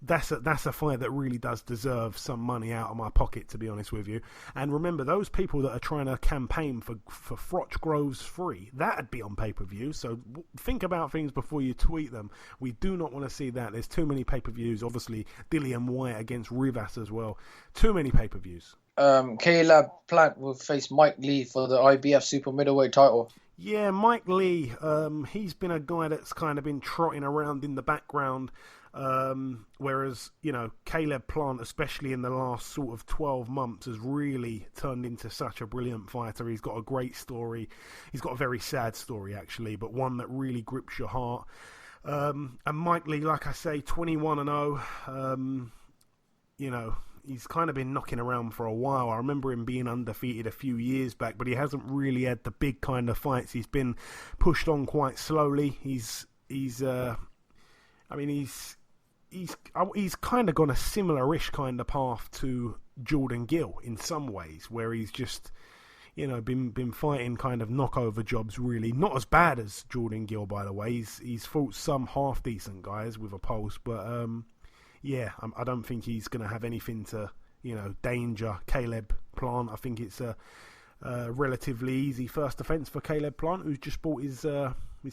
that's a fight that really does deserve some money out of my pocket, to be honest with you. And remember, those people that are trying to campaign for Froch Groves free, that'd be on pay-per-view. So think about things before you tweet them. We do not want to see that. There's too many pay-per-views. Obviously, Dillian Whyte against Rivas as well. Too many pay-per-views. Caleb Plant will face Mike Lee for the IBF super middleweight title. Yeah, Mike Lee, he's been a guy that's kind of been trotting around in the background, whereas, Caleb Plant, especially in the last sort of 12 months, has really turned into such a brilliant fighter. He's got a great story. He's got a very sad story, actually, but one that really grips your heart. And Mike Lee, like I say, 21-0, he's kind of been knocking around for a while. I remember him being undefeated a few years back, but he hasn't really had the big kind of fights. He's been pushed on quite slowly. He's kind of gone a similar-ish kind of path to Jordan Gill in some ways, where he's just, been fighting kind of knockover jobs, really. Not as bad as Jordan Gill, by the way. He's fought some half-decent guys with a pulse, but I don't think he's going to have anything to, danger Caleb Plant. I think it's a relatively easy first offence for Caleb Plant, who's just bought his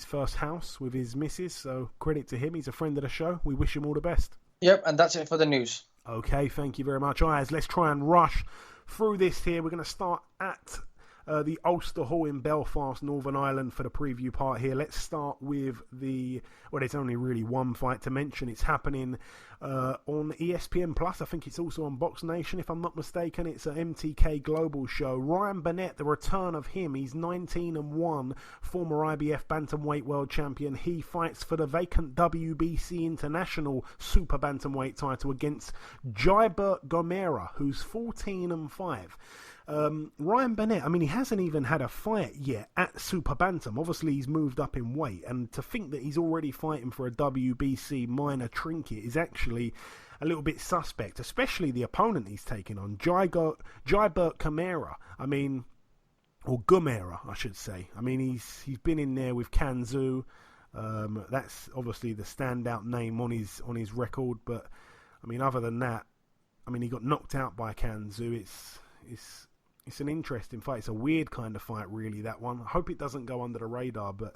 first house with his missus. So credit to him. He's a friend of the show. We wish him all the best. Yep, and that's it for the news. Okay, thank you very much, Ayaz. Let's try and rush through this here. We're going to start at the Ulster Hall in Belfast, Northern Ireland, for the preview part here. Let's start with there's only really one fight to mention. It's happening on ESPN Plus. I think it's also on Box Nation, if I'm not mistaken. It's an MTK Global show. Ryan Burnett, the return of him. He's 19-1, former IBF Bantamweight World Champion. He fights for the vacant WBC International Super Bantamweight title against Jaibert Gomera, who's 14-5. Ryan Burnett, he hasn't even had a fight yet at Super Bantam. Obviously, he's moved up in weight, and to think that he's already fighting for a WBC minor trinket is actually a little bit suspect, especially the opponent he's taking on, Jaibert Gomera. Or Gomera, I should say. He's been in there with Kanzu. That's obviously the standout name on his record, but other than that, he got knocked out by Kanzu. It's an interesting fight. It's a weird kind of fight, really, that one. I hope it doesn't go under the radar, but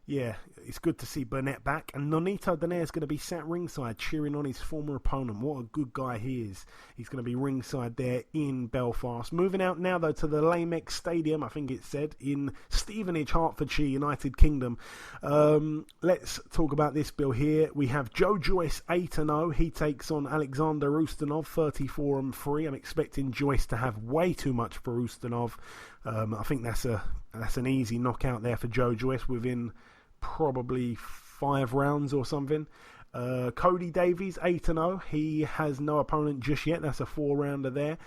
Yeah, it's good to see Burnett back. And Nonito Donaire's going to be sat ringside cheering on his former opponent. What a good guy he is. He's going to be ringside there in Belfast. Moving out now, though, to the Lamex Stadium, I think it said, in Stevenage, Hertfordshire, United Kingdom. Let's talk about this bill here. We have Joe Joyce 8-0. He takes on Alexander Ustinov 34-3. I'm expecting Joyce to have way too much for Ustinov. I think that's an easy knockout there for Joe Joyce within probably 5 rounds or something. Cody Davies 8-0. He has no opponent just yet. That's a 4-rounder there.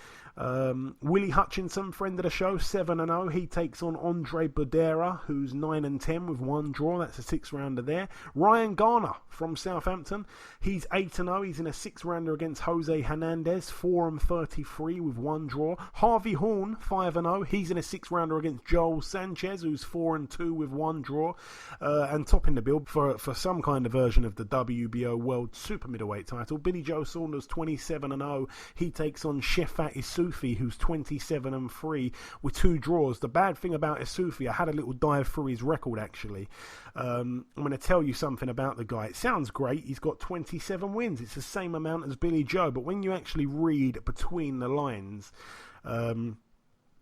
Willie Hutchinson, friend of the show, 7-0. He takes on Andre Budera, who's 9-10 with 1 draw. That's a 6-rounder there. Ryan Garner from Southampton. He's 8-0. He's in a 6-rounder against Jose Hernandez, 4-33 with 1 draw. Harvey Horn, 5-0. He's in a 6-rounder against Joel Sanchez, who's 4-2 with 1 draw. And topping the bill for some kind of version of the WBO World Super Middleweight title, Billy Joe Saunders, 27-0. He takes on Shefat Isufi, who's 27-3 with 2 draws. The bad thing about Isufi, I had a little dive through his record actually. I'm going to tell you something about the guy. It sounds great. He's got 27 wins. It's the same amount as Billy Joe, but when you actually read between the lines,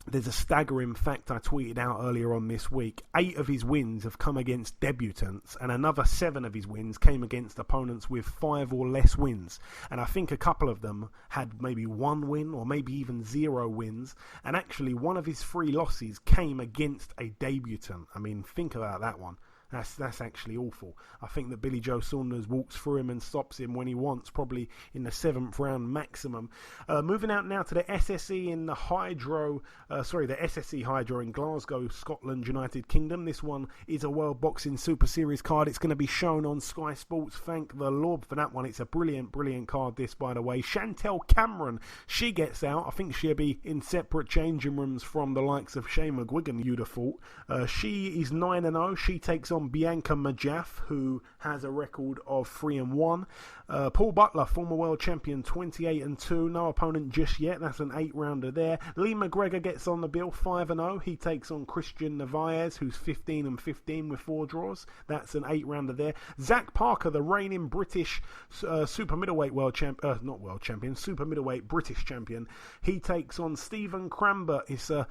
there's a staggering fact I tweeted out earlier on this week. 8 of his wins have come against debutants, and another 7 of his wins came against opponents with 5 or less wins. And I think a couple of them had maybe 1 win or maybe even 0 wins. And actually, one of his 3 losses came against a debutant. I mean, think about that one. That's actually awful. I think that Billy Joe Saunders walks through him and stops him when he wants, probably in the 7th round maximum. Moving out now to the SSE in the the SSE Hydro in Glasgow, Scotland, United Kingdom. This one is a World Boxing Super Series card. It's going to be shown on Sky Sports. Thank the Lord for that one. It's a brilliant, brilliant card, this, by the way. Chantel Cameron, she gets out. I think she'll be in separate changing rooms from the likes of Shane McGuigan, you'd have thought. She is 9-0. She takes on Bianca Majaf, who has a record of 3-1. Paul Butler, former world champion, 28-2. No opponent just yet. That's an 8-rounder there. Lee McGregor gets on the bill, 5-0. He takes on Christian Narvaez, who's 15-15 with 4 draws. That's an 8-rounder there. Zach Parker, the reigning British super middleweight super middleweight British champion. He takes on Stephen Crambert. It's a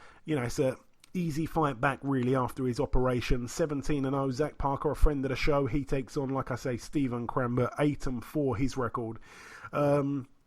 easy fight back, really, after his operation. 17-0. Zach Parker, a friend of the show, he takes on, like I say, Stephen Crambert, 8-4, his record.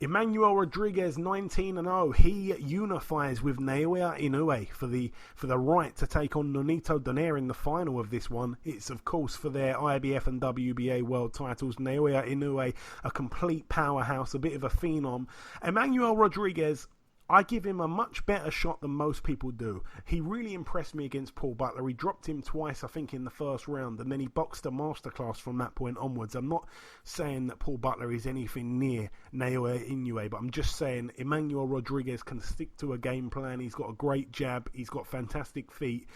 Emmanuel Rodriguez, 19-0. He unifies with Naoya Inoue for the right to take on Nonito Donaire in the final of this one. It's, of course, for their IBF and WBA world titles. Naoya Inoue, a complete powerhouse, a bit of a phenom. Emmanuel Rodriguez, I give him a much better shot than most people do. He really impressed me against Paul Butler. He dropped him twice, I think, in the first round, and then he boxed a masterclass from that point onwards. I'm not saying that Paul Butler is anything near Naoya Inoue, but I'm just saying Emmanuel Rodriguez can stick to a game plan. He's got a great jab. He's got fantastic feet.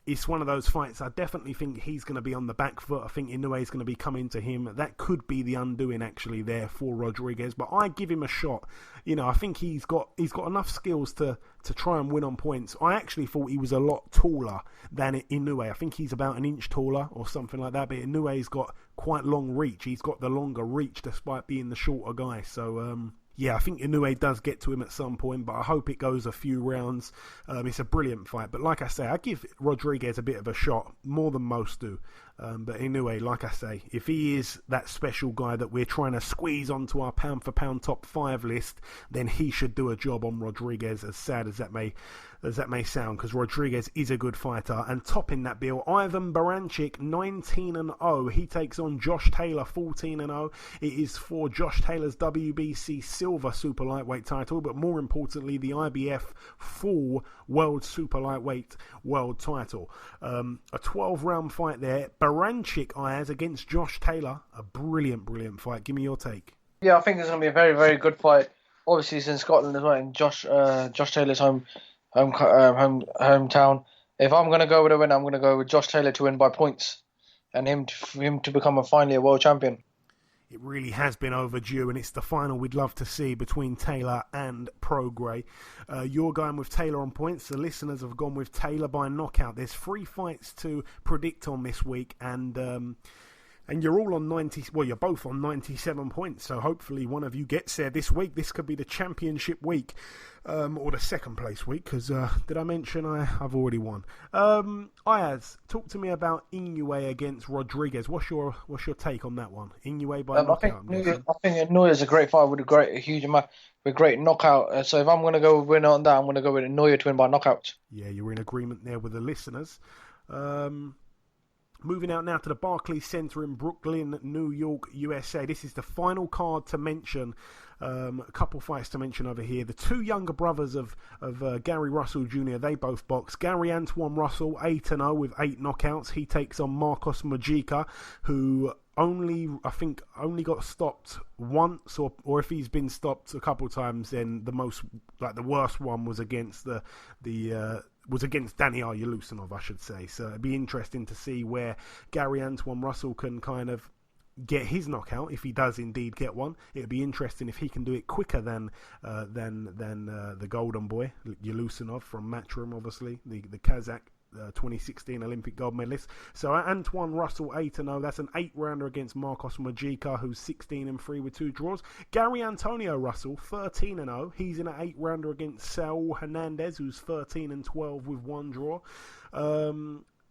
It's one of those fights I definitely think he's going to be on the back foot. I think Inoue is going to be coming to him. That could be the undoing, actually, there for Rodriguez. But I give him a shot. I think he's got enough skills to try and win on points. I actually thought he was a lot taller than Inoue. I think he's about an inch taller or something like that. But Inoue's got quite long reach. He's got the longer reach despite being the shorter guy. So, yeah, I think Inoue does get to him at some point, but I hope it goes a few rounds. It's a brilliant fight. But like I say, I give Rodriguez a bit of a shot, more than most do. But Inoue, like I say, if he is that special guy that we're trying to squeeze onto our pound-for-pound top 5 list, then he should do a job on Rodriguez, as sad as that may sound, because Rodriguez is a good fighter. And topping that bill, Ivan Baranchyk, 19-0. He takes on Josh Taylor, 14-0. It is for Josh Taylor's WBC Silver Super Lightweight title, but more importantly, the IBF Full World Super Lightweight World title. A 12-round fight there. Baranchyk, Ayaz, against Josh Taylor. A brilliant, brilliant fight. Give me your take. Yeah, I think it's going to be a very, very good fight. Obviously, it's in Scotland as well, in Josh Taylor's hometown. If I'm going to go with a win, I'm going to go with Josh Taylor to win by points, and him to become finally a world champion. it really has been overdue, and it's the final we'd love to see between Taylor and Prograis. You're going with Taylor on points. The listeners have gone with Taylor by knockout. There's 3 fights to predict on this week, and you're all on 90. Well, you're both on 97 points. So hopefully one of you gets there this week. This could be the championship week, or the second place week. Because did I mention I've already won? Ayaz, talk to me about Inoue against Rodriguez. What's your take on that one? Inoue by knockout. I think Inoue is a great fight with a huge amount, with great knockout. So if I'm going to go with winner on that, I'm going to go with Inoue to win by knockout. Yeah, you're in agreement there with the listeners. Moving out now to the Barclays Center in Brooklyn, New York, USA. This is the final card to mention. A couple fights to mention over here. The 2 younger brothers of Gary Russell Jr., they both box. Gary Antoine Russell, 8-0 with 8 knockouts. He takes on Marcos Mujica, who only got stopped once, or if he's been stopped a couple of times, then the worst one was against was against Daniel Ustinov, I should say. So it'd be interesting to see where Gary Antoine Russell can kind of get his knockout, if he does indeed get one. It'd be interesting if he can do it quicker than the Golden Boy, Ustinov from Matchroom, obviously, the Kazakh 2016 Olympic Gold Medalist. So Antoine Russell 8-0. That's an 8-rounder against Marcos Mujica, who's 16-3 with 2 draws. Gary Antonio Russell 13-0. He's in an 8-rounder against Saul Hernandez, who's 13-12 with 1 draw.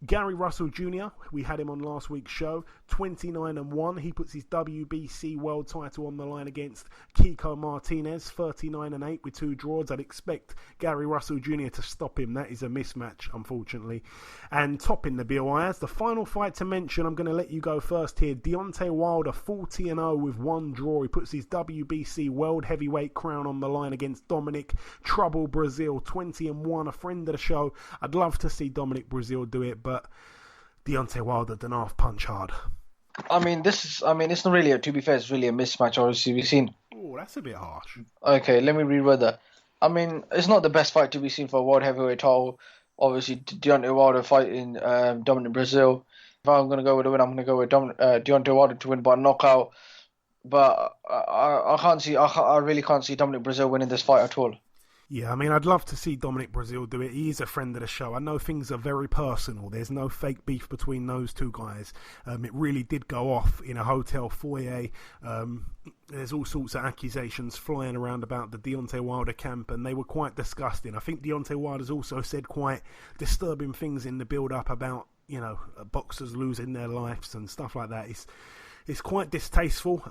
Gary Russell Jr., we had him on last week's show, 29-1. He puts his WBC world title on the line against Kiko Martinez, 39-8 with 2 draws. I'd expect Gary Russell Jr. to stop him. That is a mismatch, unfortunately. And topping the bill, as the final fight to mention, I'm going to let you go first here. Deontay Wilder, 40-0 with 1 draw. He puts his WBC world heavyweight crown on the line against Dominic Trouble Brazil, 20-1. A friend of the show. I'd love to see Dominic Brazil do it, but Deontay Wilder done half punch hard. It's not really to be fair, it's really a mismatch. Obviously, we've seen. Oh, that's a bit harsh. Okay, let me reword that. It's not the best fight to be seen for a world heavyweight title. Obviously, Deontay Wilder fighting Dominic Brazil. If I'm going to go with a win, I'm going to go with Deontay Wilder to win by knockout. But I really can't see Dominic Brazil winning this fight at all. Yeah, I'd love to see Dominic Brazil do it. He is a friend of the show. I know things are very personal. There's no fake beef between those 2 guys. It really did go off in a hotel foyer. There's all sorts of accusations flying around about the Deontay Wilder camp, and they were quite disgusting. I think Deontay Wilder's also said quite disturbing things in the build-up about, boxers losing their lives and stuff like that. It's quite distasteful.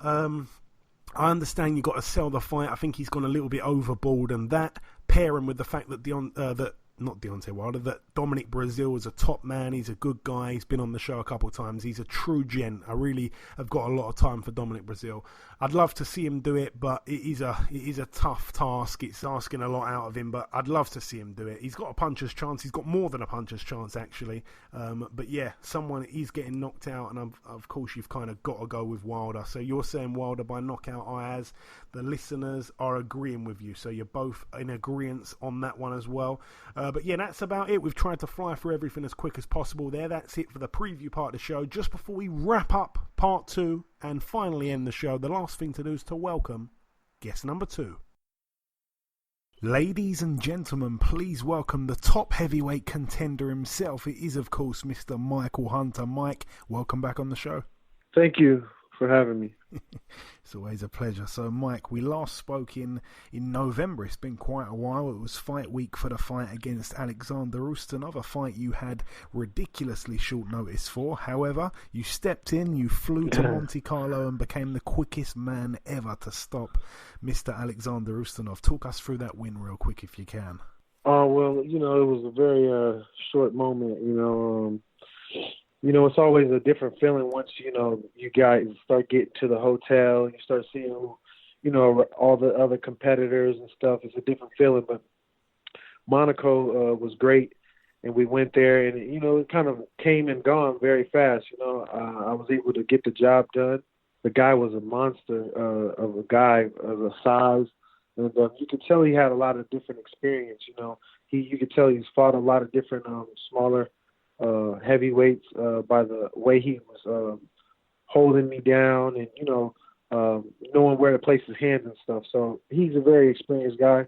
I understand you got to sell the fight. I think he's gone a little bit overboard, and that pairing with the fact that that Dominic Brazil is a top man. He's a good guy. He's been on the show a couple of times. He's a true gent. I really have got a lot of time for Dominic Brazil. I'd love to see him do it, but it is a tough task. It's asking a lot out of him, but I'd love to see him do it. He's got a puncher's chance. He's got more than a puncher's chance, actually. But yeah, someone is getting knocked out, and of course you've kind of got to go with Wilder. So you're saying Wilder by knockout, Ayaz. The listeners are agreeing with you, so you're both in agreement on that one as well. But yeah, that's about it. We've tried to fly through everything as quick as possible there. That's it for the preview part of the show. Just before we wrap up part 2 and finally end the show, the last thing to do is to welcome guest number 2. Ladies and gentlemen, please welcome the top heavyweight contender himself. It is, of course, Mr. Michael Hunter. Mike, welcome back on the show. Thank you for having me. It's always a pleasure. So, Mike, we last spoke in November. It's been quite a while. It was fight week for the fight against Alexander Ustinov, a fight you had ridiculously short notice for. However, you stepped in, you flew to Monte Carlo and became the quickest man ever to stop Mr. Alexander Ustinov. Talk us through that win real quick if you can. Well, it was a very short moment, it's always a different feeling once, you guys start getting to the hotel and you start seeing, all the other competitors and stuff. It's a different feeling. But Monaco was great, and we went there, and, it kind of came and gone very fast. I was able to get the job done. The guy was a monster of a guy of a size, and you could tell he had a lot of different experience. You could tell he's fought a lot of different smaller heavyweights by the way he was holding me down, and knowing where to place his hands and stuff. So he's a very experienced guy.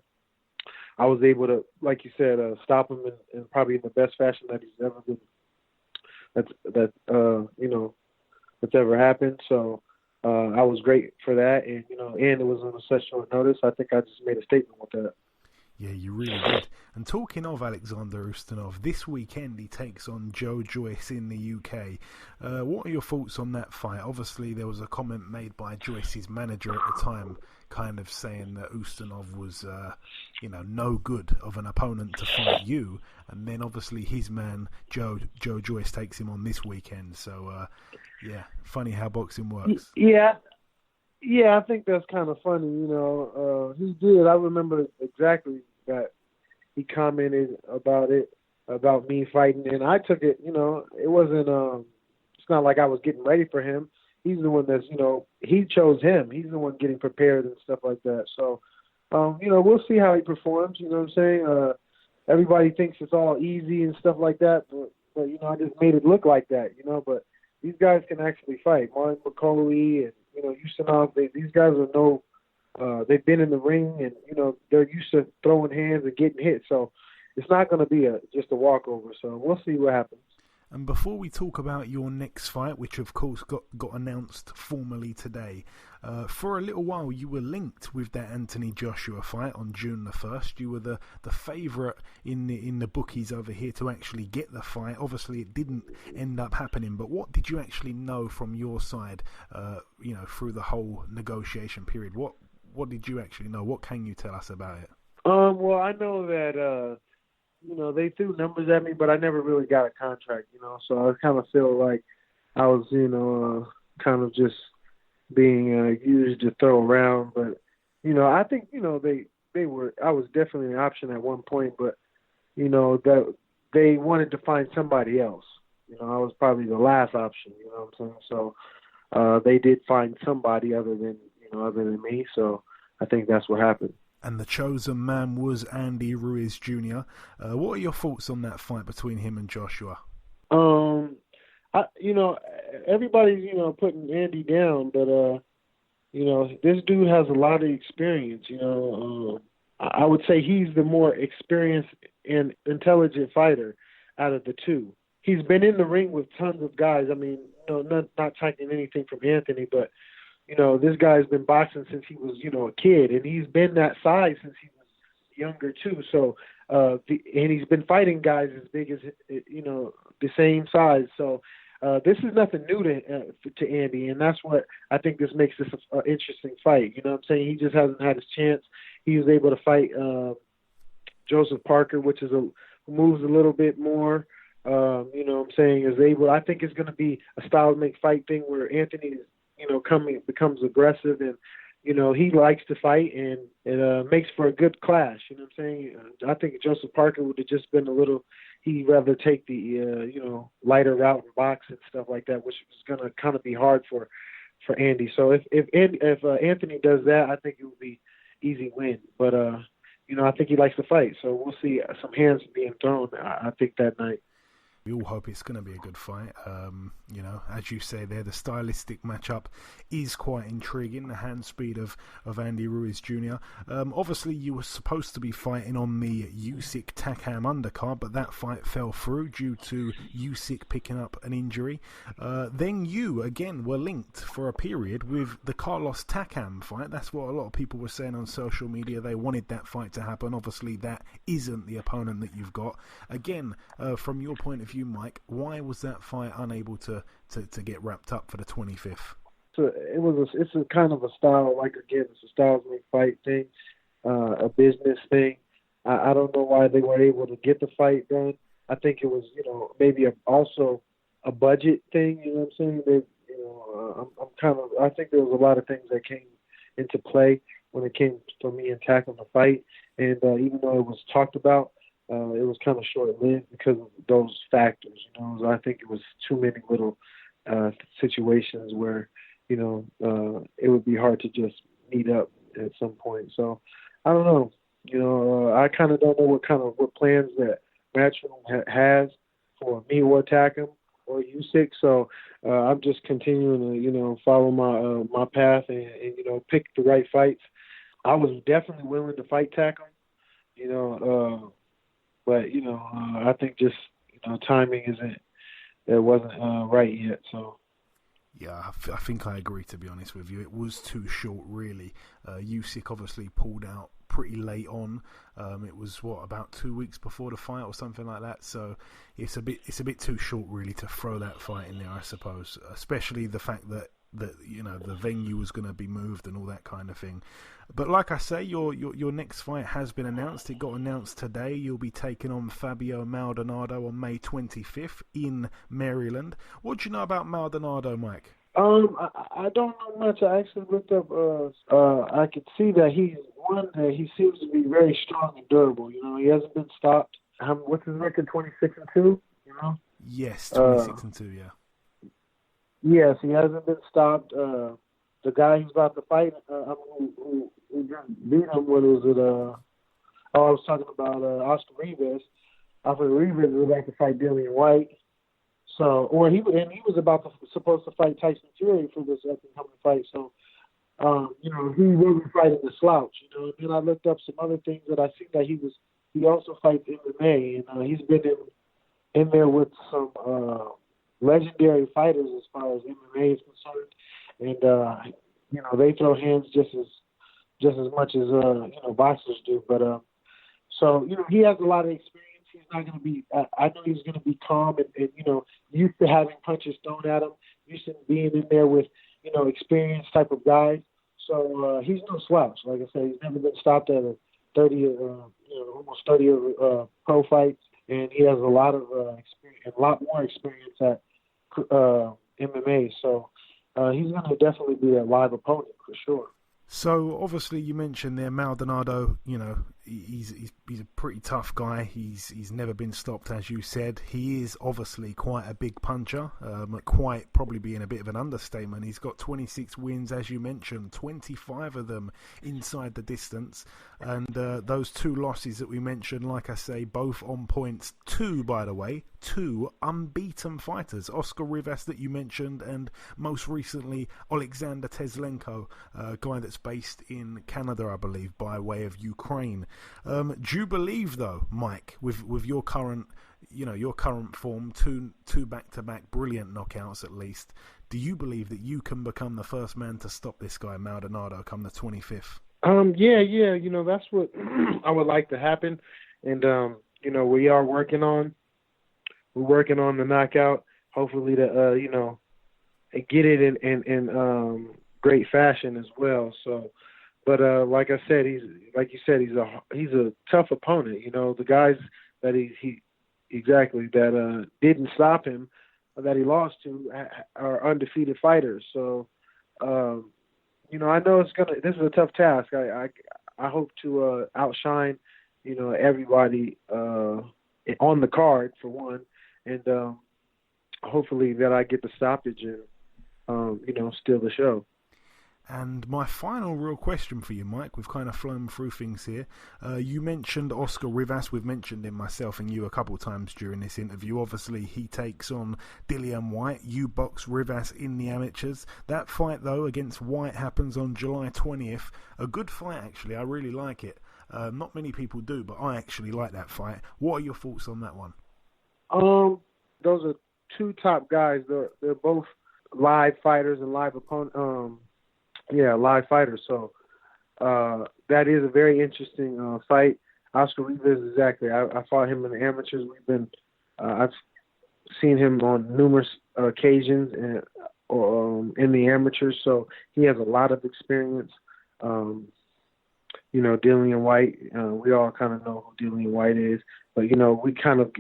I was able to, like you said, stop him in probably in the best fashion that he's ever been. That's ever happened. So I was great for that, and and it was on such short notice. I think I just made a statement with that. Yeah, you really did. And talking of Alexander Ustinov, this weekend he takes on Joyce in the UK. What are your thoughts on that fight? Obviously, there was a comment made by Joyce's manager at the time, kind of saying that Ustinov was, no good of an opponent to fight you. And then obviously his man, Joe Joyce, takes him on this weekend. So, funny how boxing works. Yeah, I think that's kind of funny. He did. I remember exactly that he commented about me fighting, and I took it. It wasn't. It's not like I was getting ready for him. He's the one that's, he chose him. He's the one getting prepared and stuff like that. So, we'll see how he performs. You know what I'm saying? Everybody thinks it's all easy and stuff like that, but I just made it look like that. But these guys can actually fight. Martin McCauley and Ustinov, these guys they've been in the ring, and they're used to throwing hands and getting hit. So it's not going to be just a walkover. So we'll see what happens. And before we talk about your next fight, which of course got announced formally today, for a little while you were linked with that Anthony Joshua fight on June the 1st. You were the favourite in the bookies over here to actually get the fight. Obviously, it didn't end up happening. But what did you actually know from your side? Through the whole negotiation period, what did you actually know? What can you tell us about it? Well, I know that. They threw numbers at me, but I never really got a contract, so I kind of feel like I was, kind of just being used to throw around. But, I think, I was definitely an option at one point, but, that they wanted to find somebody else. I was probably the last option, you know what I'm saying? So they did find somebody other than me, so I think that's what happened. And the chosen man was Andy Ruiz Jr. What are your thoughts on that fight between him and Joshua? Everybody's, putting Andy down, but, this dude has a lot of experience, I would say he's the more experienced and intelligent fighter out of the two. He's been in the ring with tons of guys. I mean, not taking anything from Anthony, but this guy's been boxing since he was, a kid, and he's been that size since he was younger too. So, and he's been fighting guys as big as, the same size. So, this is nothing new to Andy, and that's what I think this makes this an interesting fight. You know what I'm saying? He just hasn't had his chance. He was able to fight Joseph Parker, which is moves a little bit more. I think it's going to be a style make fight thing where Anthony is, becomes aggressive, and, he likes to fight, and it makes for a good clash. You know what I'm saying? I think Joseph Parker would have just been he'd rather take the, lighter route and box and stuff like that, which was going to kind of be hard for Andy. So if Anthony does that, I think it would be easy win. But, I think he likes to fight. So we'll see some hands being thrown, I think, that night. We all hope it's going to be a good fight. As you say there, the stylistic matchup is quite intriguing, the hand speed of Andy Ruiz Jr. Obviously, you were supposed to be fighting on the Usyk Takam undercard, but that fight fell through due to Usyk picking up an injury. Then you, again, were linked for a period with the Carlos Takam fight. That's what a lot of people were saying on social media. They wanted that fight to happen. Obviously, that isn't the opponent that you've got. Again, from your point of view, Mike, why was that fight unable to get wrapped up for the 25th? So it's a kind of a style, it's a styles make fight thing, a business thing. I don't know why they were able to get the fight done. I think it was, maybe also a budget thing. You know what I'm saying? I think there was a lot of things that came into play when it came for me and tackling the fight. And even though it was talked about, it was kind of short-lived because of those factors. I think it was too many little situations where, it would be hard to just meet up at some point. So I don't know. I kind of don't know what plans that Matchroom has for me or Takam or Usyk. So I'm just continuing to, follow my path and pick the right fights. I was definitely willing to fight tackle, but I think just timing wasn't right yet. So. Yeah, I think I agree, to be honest with you. It was too short, really. Usyk obviously pulled out pretty late on. It was, about 2 weeks before the fight or something like that. So it's a bit too short, really, to throw that fight in there, I suppose. Especially the fact that the venue was going to be moved and all that kind of thing. But like I say, your next fight has been announced. It got announced today. You'll be taking on Fabio Maldonado on May 25th in Maryland. What do you know about Maldonado, Mike? I don't know much. I actually looked up. I could see that he seems to be very strong and durable. He hasn't been stopped. What's his record? 26-2. Yes, 26-2. Yeah. Yes, he hasn't been stopped. The guy who's about to fight, who just beat him, what was it? I was talking about Oscar Rivas. Oscar Rivas was about to fight Dillian Whyte. So, he was supposed to fight Tyson Fury for this upcoming fight. So, he wasn't fighting the slouch. And then I looked up some other things that I see that he also fights MMA, and he's been in there with some legendary fighters as far as MMA is concerned. And they throw hands just as much as boxers do. But so he has a lot of experience. He's not going to be. I know he's going to be calm and used to having punches thrown at him, used to being in there with experienced type of guys. So he's no slouch. Like I said, he's never been stopped at almost 30 pro fights, and he has a lot of experience, a lot more experience at MMA. So. He's going to definitely be a live opponent for sure. So obviously you mentioned there Maldonado. He's a pretty tough guy. He's never been stopped, as you said. He is obviously quite a big puncher. Quite probably being a bit of an understatement. He's got 26 wins, as you mentioned, 25 of them inside the distance, and those 2 losses that we mentioned, like I say, both on points. 2 unbeaten fighters, Oscar Rivas that you mentioned, and most recently Alexander Teslenko, a guy that's based in Canada, I believe, by way of Ukraine. Do you believe, though, Mike, with your current form, two back-to-back brilliant knockouts at least, do you believe that you can become the first man to stop this guy Maldonado come the 25th? Yeah. That's what I would like to happen, and we are working on. We're working on the knockout. Hopefully to get it in great fashion as well. So. But like I said, he's a tough opponent. The guys that he didn't stop him, that he lost to, are undefeated fighters. So, I know this is a tough task. I hope to outshine, everybody on the card for one, and hopefully that I get the stoppage and steal the show. And my final real question for you, Mike, we've kind of flown through things here. You mentioned Oscar Rivas. We've mentioned him, myself and you, a couple of times during this interview. Obviously, he takes on Dillian Whyte. You box Rivas in the amateurs. That fight, though, against Whyte happens on July 20th. A good fight, actually. I really like it. Not many people do, but I actually like that fight. What are your thoughts on that one? Those are 2 top guys. They're both live fighters and live opponents. Live fighters. So that is a very interesting fight. Oscar Rivas, exactly. I fought him in the amateurs. I've seen him on numerous occasions in the amateurs. So he has a lot of experience. Dillian Whyte. We all kind of know who Dillian Whyte is, but we kind of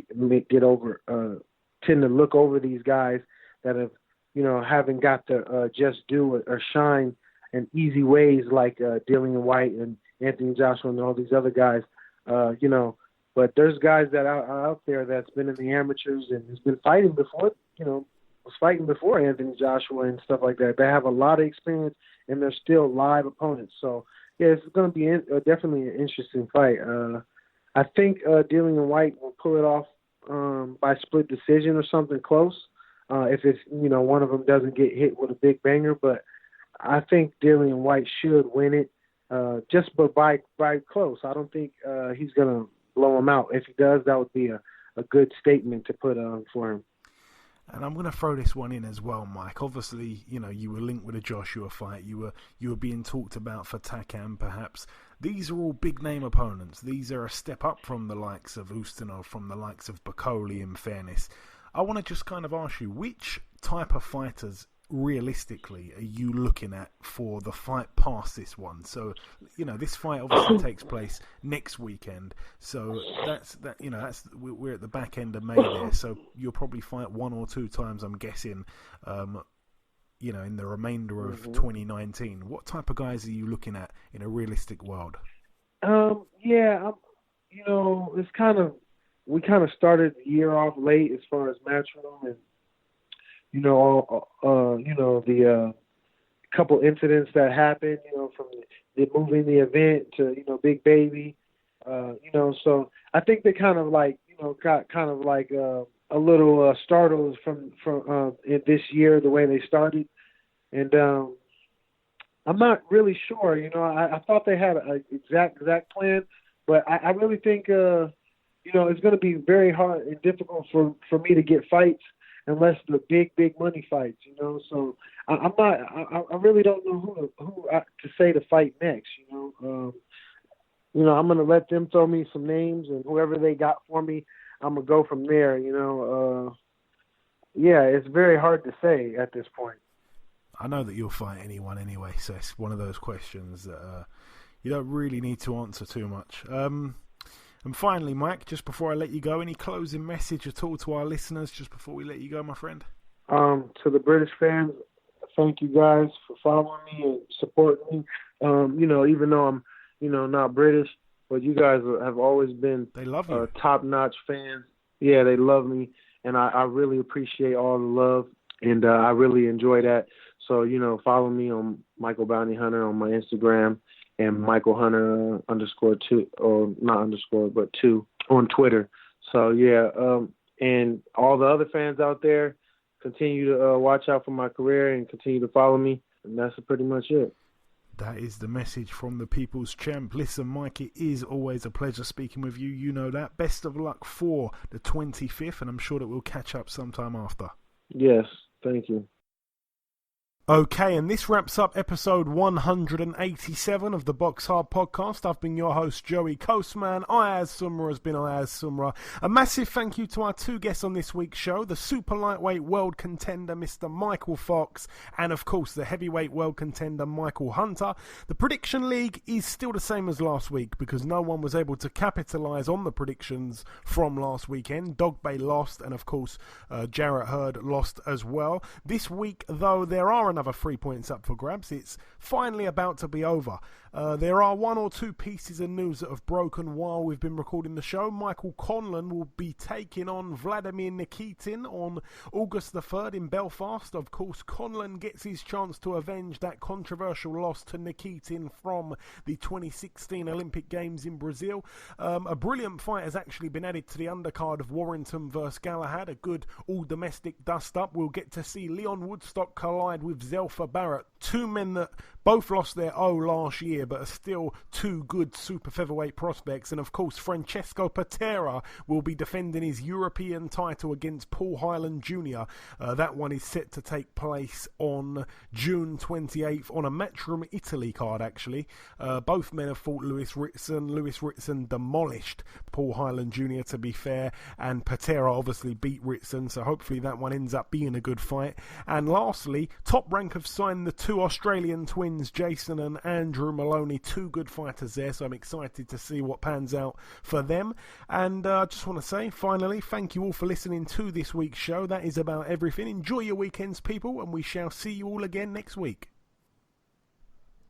tend to look over these guys that have haven't got to just do or shine in easy ways like Dillian Whyte and Anthony Joshua and all these other guys, But there's guys that are out there that's been in the amateurs and has been fighting before, was fighting before Anthony Joshua and stuff like that. They have a lot of experience and they're still live opponents. So, yeah, it's going to be definitely an interesting fight. I think Dillian Whyte will pull it off by split decision or something close. if it's, one of them doesn't get hit with a big banger. But I think Dillian Whyte should win it, but by close. I don't think he's going to blow him out. If he does, that would be a good statement to put on for him. And I'm going to throw this one in as well, Mike. Obviously, you were linked with a Joshua fight. You were being talked about for Takam, perhaps. These are all big-name opponents. These are a step up from the likes of Ustinov, from the likes of Bacoli, in fairness. I want to just kind of ask you, which type of fighters, realistically, are you looking at for the fight past this one? So, this fight obviously takes place next weekend. So we're at the back end of May there. So you'll probably fight 1 or 2 times, I'm guessing, in the remainder of 2019. What type of guys are you looking at in a realistic world? It's we kind of started the year off late as far as Matchroom and, the couple incidents that happened, from the moving the event to, Big Baby, so I think they kind of got kind of a little startled from in this year, the way they started. And I'm not really sure, I thought they had an exact plan, but I really think, it's going to be very hard and difficult for me to get fights unless the big money fights, So I really don't know who to say to fight next, I'm going to let them throw me some names, and whoever they got for me, I'm going to go from there, it's very hard to say at this point. I know that you'll fight anyone anyway, so it's one of those questions that you don't really need to answer too much. And finally, Mike, just before I let you go, any closing message at all to our listeners just before we let you go, my friend? To the British fans, thank you guys for following me and supporting me. Even though I'm, not British, but you guys have always been they love you. Top-notch fans. Yeah, they love me, and I really appreciate all the love, and I really enjoy that. So, follow me on Michael Bounty Hunter on my Instagram, and Michael Hunter _2, or not _ but 2 on Twitter. So and all the other fans out there, continue to watch out for my career and continue to follow me, and that's pretty much it. That is the message from the People's Champ. Listen, Mike, it is always a pleasure speaking with you. You know that. Best of luck for the 25th, and I'm sure that we'll catch up sometime after. Yes, thank you. Okay, and this wraps up episode 187 of the BoxHard Podcast. I've been your host, Joey Coastman. Ayaz Sumra has been Ayaz Sumra. A massive thank you to our 2 guests on this week's show, the super lightweight world contender, Mr. Mykal Fox, and of course, the heavyweight world contender, Michael Hunter. The prediction league is still the same as last week because no one was able to capitalise on the predictions from last weekend. Dogbay lost, and of course, Jarrett Hurd lost as well. This week, though, there are another 3 points up for grabs. It's finally about to be over. There are 1 or 2 pieces of news that have broken while we've been recording the show. Michael Conlan will be taking on Vladimir Nikitin on August the 3rd in Belfast. Of course, Conlan gets his chance to avenge that controversial loss to Nikitin from the 2016 Olympic Games in Brazil. A brilliant fight has actually been added to the undercard of Warrington vs Galahad, a good all-domestic dust-up. We'll get to see Leon Woodstock collide with Zelfa Barrett, 2 men that both lost their O last year but are still 2 good super featherweight prospects. And of course, Francesco Patera will be defending his European title against Paul Hyland Jr. That one is set to take place on June 28th on a Matchroom Italy card, actually. Both men have fought Lewis Ritson. Lewis Ritson demolished Paul Hyland Jr., to be fair, and Patera obviously beat Ritson, so hopefully that one ends up being a good fight. And lastly, Top Rank have signed the 2 Australian twins, Jason and Andrew Maloney, 2 good fighters there, so I'm excited to see what pans out for them. And I just want to say, finally, thank you all for listening to this week's show. That is about everything. Enjoy your weekends, people, and we shall see you all again next week.